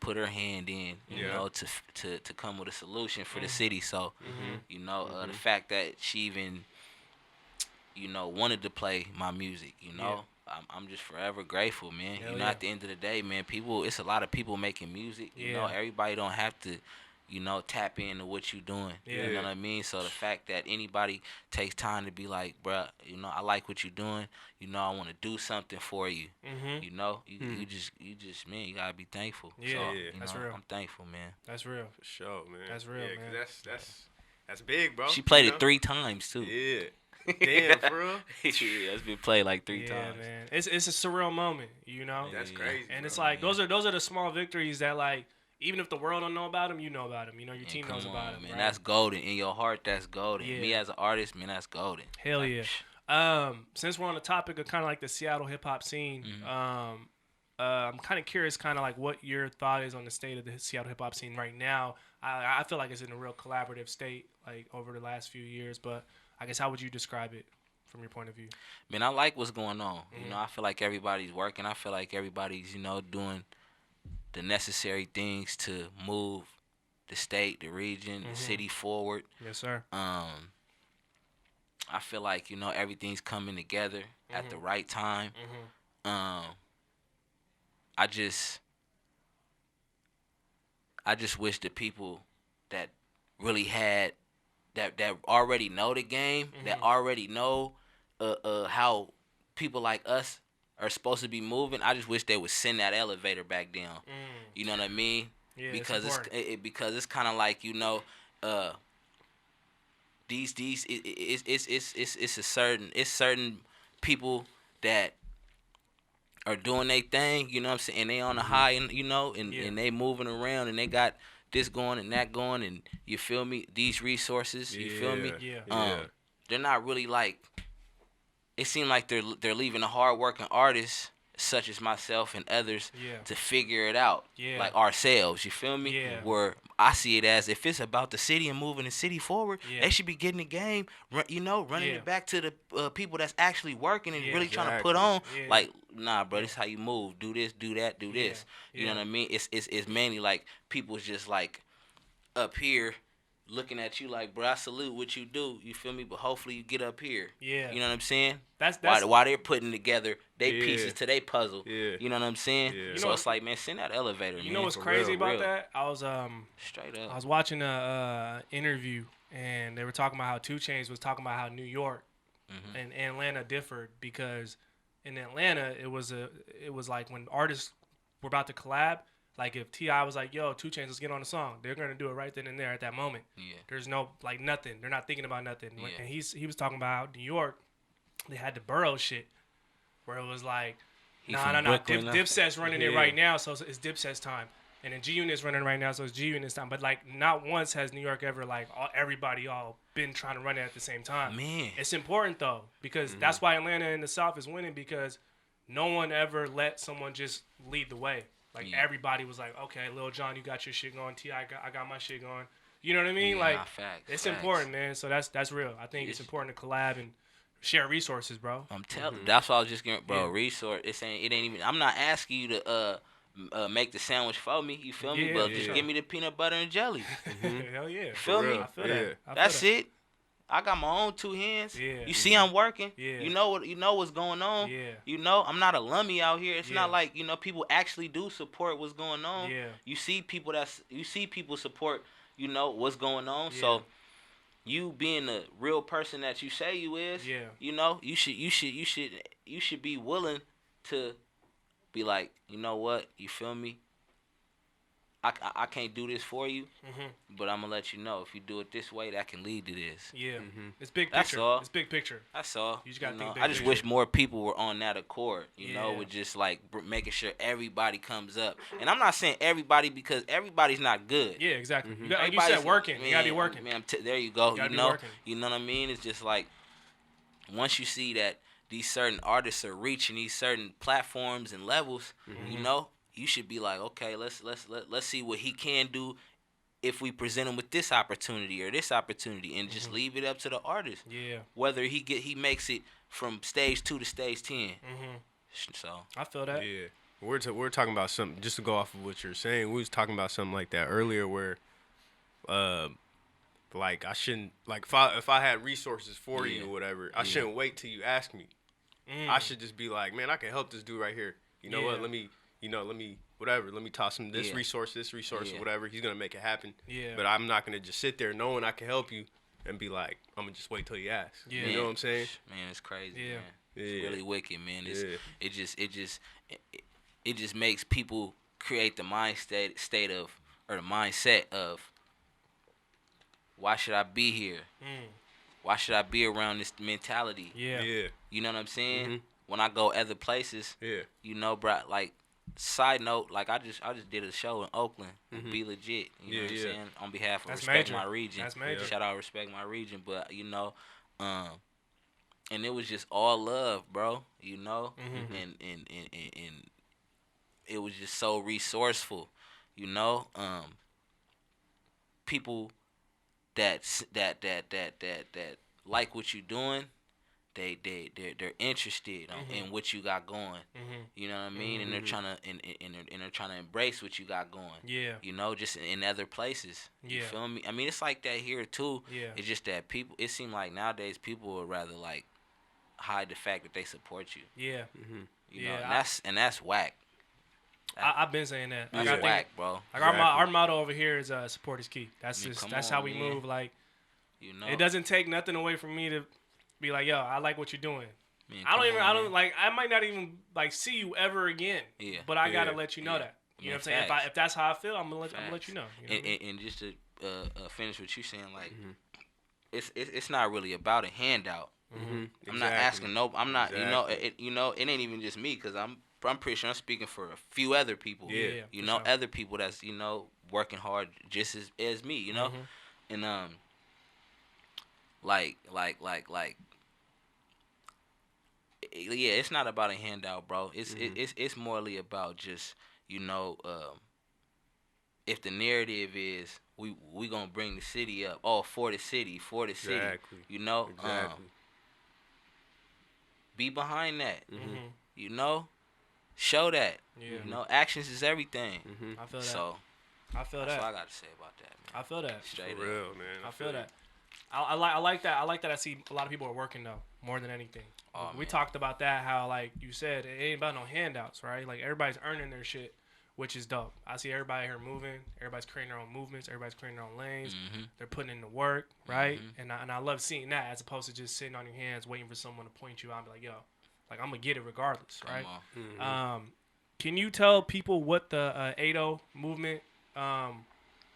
put her hand in, you Yeah. know, to come with a solution for the city. So, you know, the fact that she even, you know, wanted to play my music, you know, I'm just forever grateful, man. Hell you know, yeah. at the end of the day, man, it's a lot of people making music. You know, Yeah. everybody don't have to, you know, tap into what you doing. Yeah. You know what I mean? So the fact that anybody takes time to be like, bruh, you know, I like what you're doing. You know, I want to do something for you. You know, you just, man, you gotta be thankful. Yeah, so, yeah. you That's know, real. I'm thankful, man. That's real. For sure, man. That's real, yeah, 'cause man. that's big, bro. She played you know? it 3 times too. Yeah. Damn, for real. Yeah, it's been played like 3 Yeah, times. man. It's a surreal moment, you know. That's Yeah. crazy. And bro. it's like those are the small victories that, like, even if the world don't know about them, you know about them. You know, your team Come knows on, about them. man. Right? That's golden. In your heart, that's golden. Yeah. Me as an artist, man, that's golden. Hell Like, yeah. Since we're on the topic of kind of like the Seattle hip hop scene, Mm-hmm. I'm kind of curious, kind of like what your thought is on the state of the Seattle hip hop scene right now. I feel like it's in a real collaborative state, like over the last few years. But I guess how would you describe it from your point of view? Man, I like what's going on. You know, I feel like everybody's working. I feel like everybody's, you know, doing the necessary things to move the state, the region, the city forward. Yes, sir. I feel like, everything's coming together at the right time. I just wish the people that really had that already know the game, that already know how people like us are supposed to be moving. I just wish they would send that elevator back down. You know what I mean? Yeah, because it's kind of like, it's certain people that are doing their thing, you know what I'm saying, and they on the high, and and they moving around, and they got this going and that going, and you feel me, these resources, you feel me, they're not really like, it seems like they're leaving the hard working artists such as myself and others to figure it out, like ourselves, you feel me, where I see it as, if it's about the city and moving the city forward, they should be getting the game, running it back to the people that's actually working and really trying to put on, like, nah, bro, this how you move, do this, do that, do this, you know what I mean, it's mainly like people's just like up here looking at you like, bro, I salute what you do, you feel me, but hopefully you get up here, you know what I'm saying, that's while they're putting together they pieces to their puzzle, you know what I'm saying, so it's like, man, send that elevator, you man. know what's For crazy real, about real. that? I was Straight up. I was watching a interview, and they were talking about how 2 Chainz was talking about how New York and Atlanta differed, because in Atlanta it was like when artists were about to collab, like if T.I. was like, yo, 2 Chainz, let's get on the song, they're gonna do it right then and there at that moment. There's no like nothing, they're not thinking about nothing. And he was talking about how New York, they had the borough shit where it was like, nah, Dipset's running it right now, so it's Dipset's time. And then G-Unit's running right now, so it's G-Unit's time. But, like, not once has New York ever, like, everybody all been trying to run it at the same time. Man. It's important, though, because that's why Atlanta in the South is winning, because no one ever let someone just lead the way. Like, everybody was like, okay, Lil Jon, you got your shit going. T.I., I got my shit going. You know what I mean? Yeah, like, facts. Important, man. So that's real. I think it's important to collab and share resources, bro. I'm telling you. That's what I was just getting, bro. Resource. It ain't even. I'm not asking you to make the sandwich for me. You feel me? But just give me the peanut butter and jelly. Hell yeah. Feel me? I feel that. That's it. I got my own 2 hands. You see, I'm working. You know what's going on. I'm not a lummy out here. It's not like people actually do support what's going on. You see people support what's going on. So you being the real person that you say you is, you should be willing to be like, you know what, you feel me? I can't do this for you, but I'm gonna let you know if you do it this way, that can lead to this. It's big picture. That's all. It's big picture. That's all. You just gotta think big I just picture. wish more people were on that accord, with just like making sure everybody comes up. And I'm not saying everybody, because everybody's not good. Yeah, exactly. Like you said, working. Man, you gotta be working. Man, there you go. You know what I mean? It's just like, once you see that these certain artists are reaching these certain platforms and levels, you should be like, okay, let's see what he can do if we present him with this opportunity or this opportunity, and just leave it up to the artist. Whether he makes it from stage 2 to stage 10. So I feel that. Yeah, we're talking about something, just to go off of what you're saying. We was talking about something like that earlier, where like I shouldn't, like if I had resources for you or whatever, I shouldn't wait till you ask me. I should just be like, man, I can help this dude right here. You know what? Let me whatever. Let me toss him this resource, or whatever. He's gonna make it happen. But I'm not gonna just sit there knowing I can help you and be like, I'm gonna just wait till you ask. You know what I'm saying? Man, it's crazy. Man. Yeah. It's really wicked, man. It just makes people create the mindset of, why should I be here? Why should I be around this mentality? You know what I'm saying? When I go other places, bro, like, side note, like I just did a show in Oakland, Be Legit, you know what I'm saying? On behalf of Respect My Region. That's major. Shout out Respect My Region, but and it was just all love, bro, and it was just so resourceful, people that like what you're doing, they're interested in what you got going. You know what I mean? And they're trying to and they're trying to embrace what you got going. Yeah. You know, just in other places. You Yeah. feel me? I mean, it's like that here too. Yeah. It's just that people. It seems like nowadays people would rather like hide the fact that they support you. Yeah. You know, and that's whack. I've been saying that. Like, That's whack, bro. Like our motto over here is support is key. That's that's how we man. move. Like, You know, it doesn't take nothing away from me to be like, yo, I like what you're doing. Man, I don't man. like. I might not even like see you ever again. Yeah. But I gotta let you know that. You know what I'm saying? facts. If that's how I feel, I'm gonna let you know. You know what I mean? And just to finish what you saying, like, it's not really about a handout. I'm not asking no. I'm not. Exactly. You know. It ain't even just me, because I'm pretty sure I'm speaking for a few other people. Yeah, You for know, sure. other people that's working hard just as me. You know, and like. Yeah, it's not about a handout, bro. It's morally about just if the narrative is we gonna bring the city up, for the city, Exactly. you know, Exactly. be behind that, you know, show that, Yeah. you know, actions is everything. I feel that. So I feel that's that. what I got to say about that, man. I feel that. Straight For up. real, man. I feel that. I like that. I like that. I see a lot of people are working though, more than anything. Oh, We man. talked about that. How like you said, it ain't about no handouts, right? Like everybody's earning their shit, which is dope. I see everybody here moving. Everybody's creating their own movements. Everybody's creating their own lanes. They're putting in the work, right? And I love seeing that as opposed to just sitting on your hands waiting for someone to point you out and be like, yo, like I'm gonna get it regardless, right? Come on. Can you tell people what the AYEDOE movement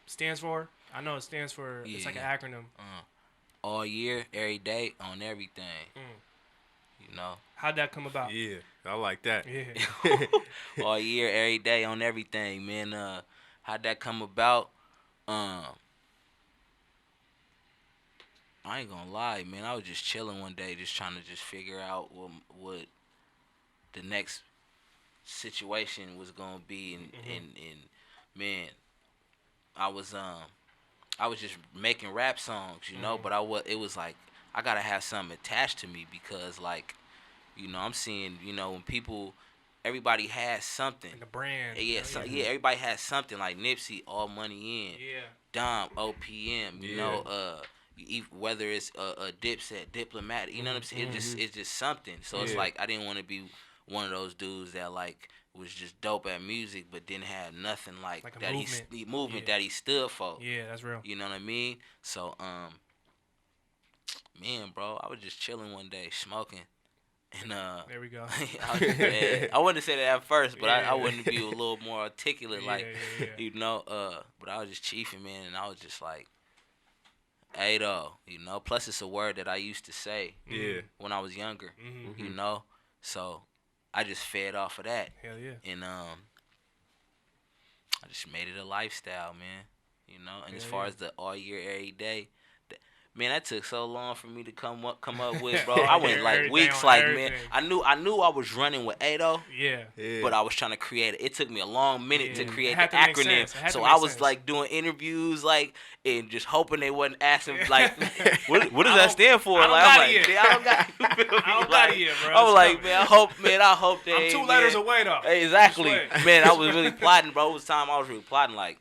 stands for? I know it stands for. It's like an Yeah. acronym. All year, every day, on everything. You know, How'd that come about? Yeah, I like that. Yeah. all year, every day, on everything, man. How'd that come about? I ain't gonna lie, man. I was just chilling one day, just trying to just figure out what the next situation was gonna be, and man, I was just making rap songs, you know, but it was like I gotta have something attached to me, because like, you know, I'm seeing, you know, when everybody has something. And the brand. Yeah, everybody has something, like Nipsey, All Money In, Yeah. Dom, OPM, you Yeah. know, whether it's a Dipset, Diplomatic, you know what I'm saying? It's just something. So it's Yeah. like I didn't want to be one of those dudes that like was just dope at music, but didn't have nothing like Like a that movement. movement Yeah. that he stood for. Yeah, that's real. You know what I mean? So man, bro, I was just chilling one day, smoking, and There we go. I wouldn't say that at first, but Yeah. I wouldn't be a little more articulate, like, yeah. you know, but I was just chiefing, man, and I was just like, AYEDOE, you know. Plus, it's a word that I used to say Yeah. when I was younger, you know. So I just fed off of that, Hell yeah. and I just made it a lifestyle, man. You know. And as Hell far yeah. as the all year, every day, man, that took so long for me to come up with, bro. I went like Everything weeks, on like, everything. man. I knew I was running with AYEDOE. Yeah. Yeah. But I was trying to create it. It took me a long minute to Yeah. create It had the to make acronym. sense. It had to So make I was sense. like doing interviews, like, and just hoping they wasn't asking, like, what does I that don't- stand for? I don't Like, got I'm it like, yet. "Yeah, I don't got you feel me?" I don't got Like, it yet, bro. I was It's like, coming. I hope they I'm ain't, 2 letters man. away though. Exactly. Just wait. Man, I was really plotting, bro. It was time I was really plotting, like,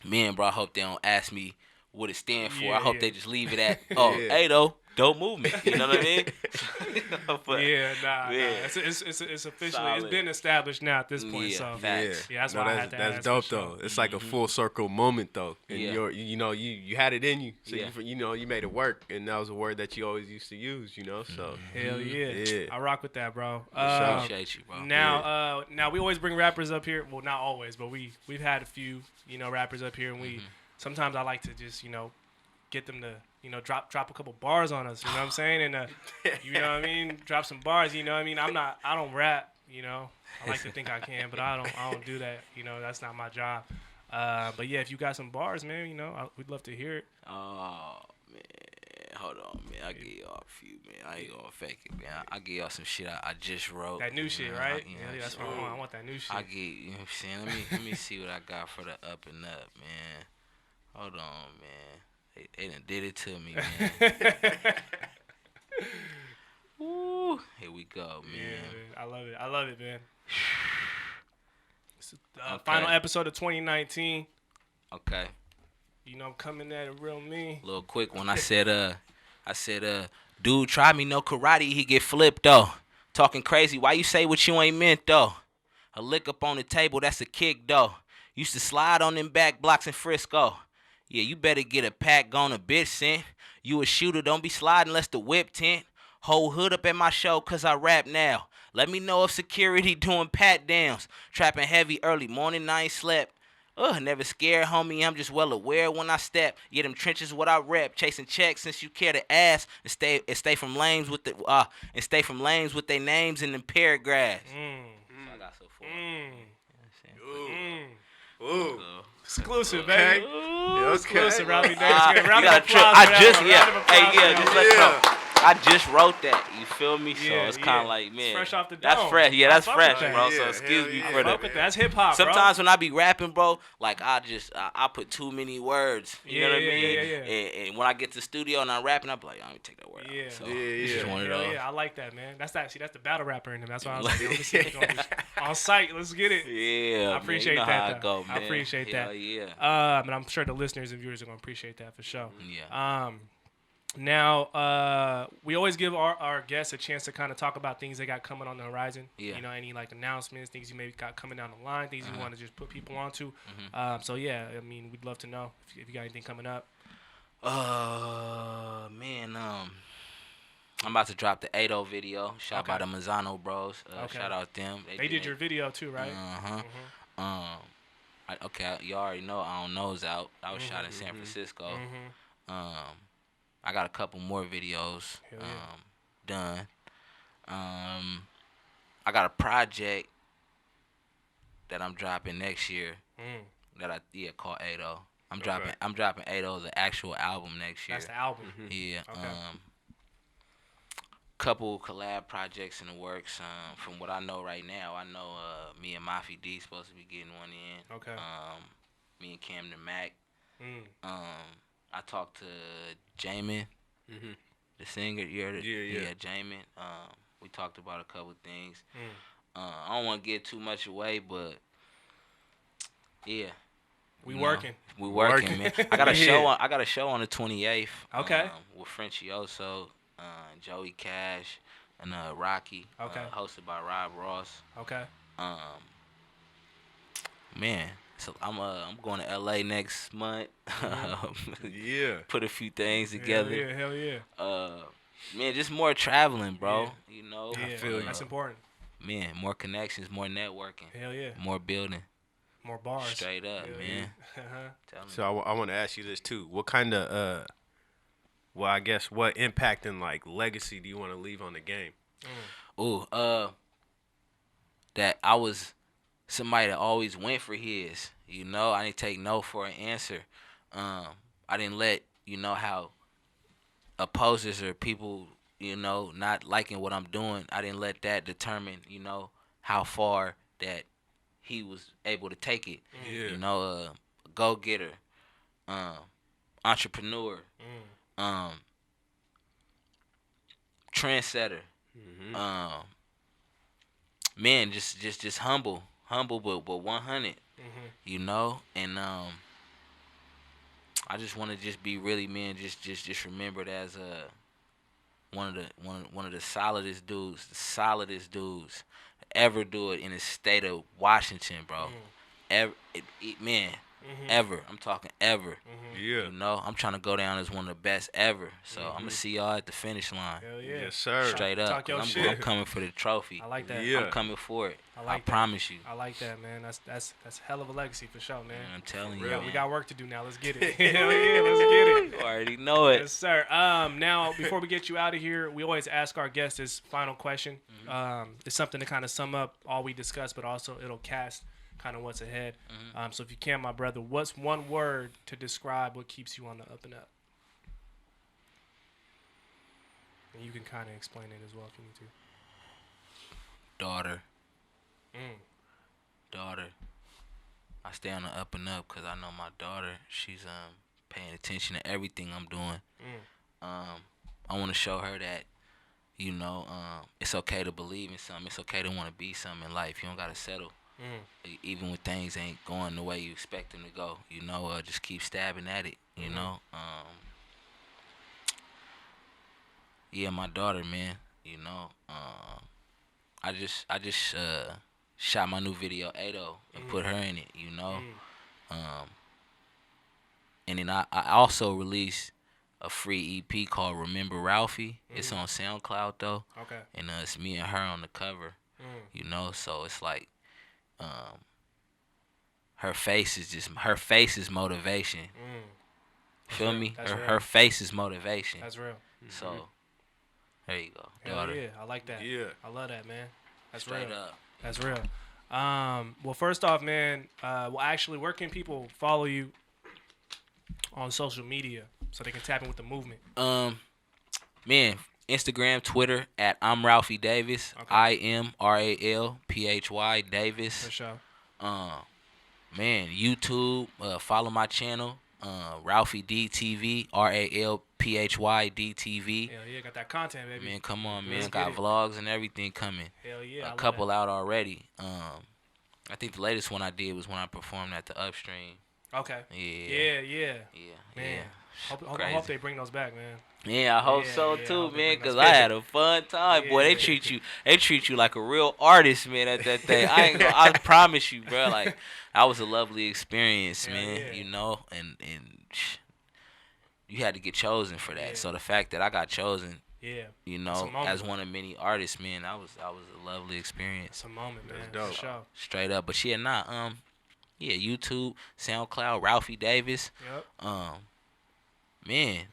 man, bro, I hope they don't ask me what it stands for. Yeah, I hope yeah. they just leave it at, Yeah. AYEDOE, dope movement. You know what I mean? But, Yeah, nah. Yeah. It's officially Solid. it's been established now at this point. Yeah, So facts. Yeah, that's No, why I had to that's ask dope for sure. though. It's like a full circle moment though, and Yeah. you had it in you, so Yeah. you made it work, and that was a word that you always used to use, you know. So Hell yeah. Yeah. I rock with that, bro. Appreciate you, bro. Now we always bring rappers up here. Well, not always, but we've had a few, rappers up here, and we sometimes I like to just, get them to, drop a couple bars on us. You know what I'm saying? And you know what I mean? Drop some bars. You know what I mean? I don't rap. I like to think I can, but I don't do that. That's not my job. But yeah, if you got some bars, man, we'd love to hear it. Oh, man. Hold on, man. I'll give y'all a few, man. I ain't gonna fake it, man. I'll give y'all some shit I just wrote. That new shit, You know, right? you know, Yeah, that's what I want. I want that new shit. I get, you know what I'm saying? Let me see what I got for the UpNUp, man. Hold on, man. They done did it to me, man. Woo. Here we go, man. Yeah, man. I love it. I love it, man. It's the Okay. final episode of 2019. Okay. You know, coming at it real mean. Little quick one. I said, dude, try me no karate, he get flipped though. Talking crazy, why you say what you ain't meant though? A lick up on the table, that's a kick though. Used to slide on them back blocks in Frisco. Yeah, you better get a pack gone a bit sent. You a shooter, don't be sliding unless the whip tent. Whole hood up at my show cause I rap now. Let me know if security doing pat downs. Trapping heavy early morning, I ain't slept. Never scared, homie. I'm just well aware when I step. Yeah, them trenches what I rep. Chasing checks since you care to ask. And stay from lanes with their names in them paragraphs. So I got so far. Ooh. Exclusive, Okay. baby. Okay. Exclusive, Ralphy Davis. You Get a round of got a trip. applause for that one. Round of applause for that Just one. let you know. I just wrote that. You feel me? So Yeah, it's kind of yeah. like, man, It's fresh off the that's dome. fresh. Yeah, that's I fuck with fresh, that. bro. Yeah, So excuse me hell for yeah. the. Fuck with that. That's hip hop, bro. Sometimes when I be rapping, bro, like I put too many words. You know what I mean? Yeah. And when I get to the studio and I'm rapping, I be like, I don't take that word Yeah. out. So Yeah, it's just yeah. one of Hell those. yeah, I like that, man. That's the battle rapper in him. That's why I was like, on site. Let's get it. Yeah, I appreciate man, you know how that, it though. go, I man. appreciate Hell that. Yeah. And I'm sure the listeners and viewers are gonna appreciate that for sure. Yeah. Now, we always give our guests a chance to kind of talk about things they got coming on the horizon. Yeah. You know, any like announcements, things you maybe got coming down the line, things you want to just put people onto. So yeah, I mean, we'd love to know if you got anything coming up. Man, I'm about to drop the AYEDOE video shot by the Mazzano Bros. Okay. Shout out them. They did your video too, right? You already know I Don't Know's out. That was shot in San Francisco. I got a couple more videos Hell yeah. done. I got a project that I'm dropping next year that called AYEDOE. I'm dropping AYEDOE, the actual album, next year. That's the album. Yeah. Okay. Couple collab projects in the works. From what I know right now, I know me and Ralphy D supposed to be getting one in. Okay. Me and Camden Mack. I talked to Jamin, the singer. Yeah, Jamin. We talked about a couple things. I don't want to get too much away, but yeah. We working, man. I got a show. I got a show on the 28th. Okay. With Frenchie Oso, Joey Cash, and Rocky. Okay. Hosted by Rob Ross. Okay. Man, so I'm going to LA next month. Yeah. Put a few things together. Hell yeah. Man, just more traveling, bro. Yeah. You know. Yeah, I feel you. that's important. Man, more connections, more networking, Hell yeah. more building. More bars. Straight up, Hell man. Yeah. Tell me. So I want to ask you this too. What kind of I guess what impact and like legacy do you want to leave on the game? Ooh, that I was somebody that always went for his. You know, I didn't take no for an answer. I didn't let, how opposers or people, not liking what I'm doing, I didn't let that determine, how far that he was able to take it. Yeah. Go-getter, entrepreneur, trendsetter. Man, just humble but 100. And I just want to just be really, man, just remembered as one of the solidest dudes to ever do it in the state of Washington, bro. Ever. I'm talking ever. Yeah. I'm trying to go down as one of the best ever. So I'm gonna see y'all at the finish line. Hell yeah. Yes, sir. Straight up. Talk your 'Cause shit. I'm coming for the trophy. I like that. Yeah. I'm coming for it. I like that. promise you. I like that, man. That's hell of a legacy for sure, man. I'm telling you, We man. got work to do now. Let's get it. Hell yeah, let's get it. You already know it. Yes, sir. Now, before we get you out of here, we always ask our guests this final question. It's something to kind of sum up all we discussed, but also it'll cast kind of what's ahead. So if you can, my brother, what's one word to describe what keeps you on the up and up? And you can kind of explain it as well if you need to. Daughter. Daughter. I stay on the up and up because I know my daughter, she's paying attention to everything I'm doing. I want to show her that you know, it's okay to believe in something. It's okay to want to be something in life. You don't gotta settle, even when things ain't going the way you expect them to go. You know, just keep stabbing at it. You know, yeah, my daughter, man. You know, I just shot my new video AYEDOE and put her in it. You know, and then I also released a free EP called Remember Ralphy. It's on SoundCloud though. Okay. And it's me and her on the cover. You know, so it's like her face is motivation. Feel real. me? That's real. Her face is motivation. That's real. So there you go. Hell Daughter. yeah, I like that. Yeah. I love that, man. That's Straight real. up. That's real. Well, first off, man, actually, where can people follow you on social media so they can tap in with the movement? Man, Instagram, Twitter at I'm Ralphy Davis. Okay. IMRALPHY Davis. For sure. Man, YouTube, follow my channel, Ralphy DTV, RALPHY DTV. Hell yeah, got that content, baby. Man, come on, man. Let's Got get it. vlogs and everything coming. Hell yeah. I A love couple that. out already. I think the latest one I did was when I performed at the Upstream. Okay. Yeah. Yeah. Man. Yeah. I Crazy. hope they bring those back, man. Yeah, I hope Yeah, so yeah, I too, hope they man. bring Cause us I back. had a fun time, boy. They Yeah. treat you like a real artist, man. At that thing, I promise you, bro. Like, that was a lovely experience, Hell man. yeah. You know, and you had to get chosen for that. Yeah. So the fact that I got chosen, Yeah. you It's a know, moment. as one of many artists, man, that was a lovely experience. It's a moment, man. That's dope. For sure. Straight up, but yeah, YouTube, SoundCloud, Ralphy Davis. Yep. Man,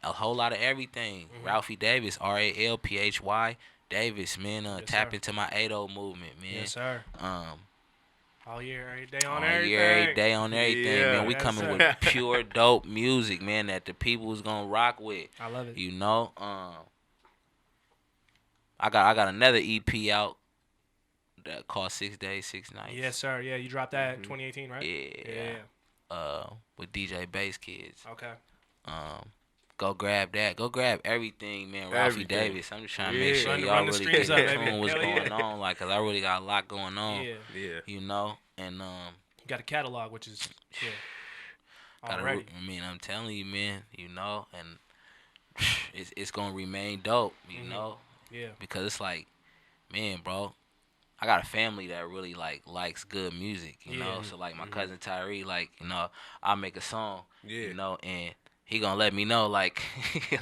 a whole lot of everything. Ralphy Davis, RALPHY Davis, man. Yes, Tap sir. into my AYEDOE movement, man. Yes, sir. All year, every day on All everything. year, every day on everything, Yeah. man. We Yes, coming sir. with pure dope music, man, that the people is gonna rock with. I love it. You know, I got another EP out that called 6 Days, 6 Nights. Yes, sir. Yeah, you dropped that in 2018, right? Yeah. With DJ Bass Kids. Okay. Go grab that. Go grab everything, man. Ralphy Everything. Davis. I'm just trying to make Yeah. sure Run the y'all really streams get up, in baby. tune what's Hell yeah. going on, like, cause I really got a lot going on. Yeah. Yeah. You know, and You got a catalog, which is gotta already. I mean, I'm telling you, man. You know, and it's gonna remain dope. You know, Yeah. because it's like, man, bro, I got a family that really likes good music. You know, Yeah. so like my cousin Tyree, like, you know, I'll make a song. Yeah. You know, and he gonna let me know, like,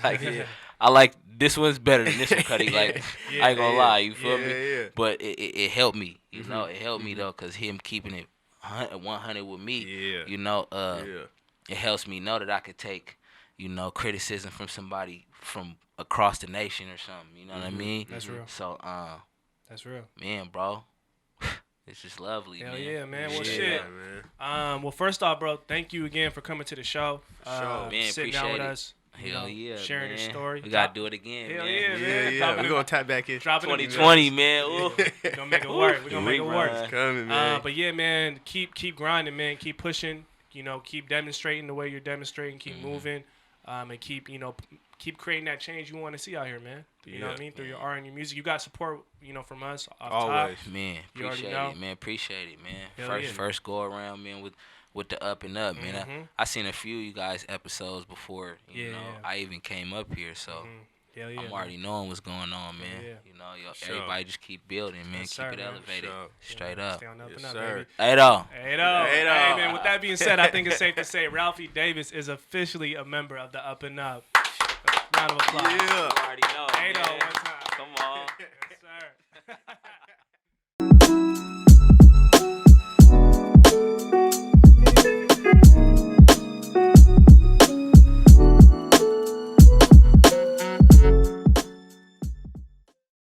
like, Yeah. I like this one's better than this one, Cuddy. Like, Yeah, I ain't gonna lie, you feel Yeah, me? yeah. But it helped me, you know, it helped me though, cause him keeping it 100 with me, Yeah. you know, Yeah. it helps me know that I could take, you know, criticism from somebody from across the nation or something. You know what I mean? That's real. So, That's real. man, bro, it's just lovely, Hell man. yeah, man. Well, Yeah, shit. man. Well, first off, bro, thank you again for coming to the show. sure. Man, sitting down with appreciate it. us. Hell yeah, sharing man. your story. We gotta do it again, Hell man. yeah, Yeah, man. yeah. Dropping We're gonna tap back in. dropping them 2020, man. Ooh. We're gonna make it work. We're gonna make it work. Rerun. It's coming, man. But yeah, man, keep grinding, man. Keep pushing. You know, keep demonstrating the way you're demonstrating. Keep moving, and keep keep creating that change you want to see out here, man. You know what I Yeah. mean? Through your art and your music, you got support. From us off Always. top. Man, You already appreciate know. it, man. Appreciate it, man. Hell yeah. First go around, man, with the UpNUp, man. I seen a few of you guys episodes before, you know. Yeah. I even came up here, so Hell yeah, I'm man. already knowing what's going on, man. yeah. You know, Sure. everybody just keep building, man. Yes, keep sir, it man. elevated, Sure. straight up. Stay on up Yes, and up, sir. baby. Hey, though. Hey, though. Hey, Hey, though. man. With that being said, I think it's safe to say Ralphy Davis is officially a member of the UpNUp. Round of applause. Yeah. You already know, Hey, though, man. one time. Come on. Yes, sir.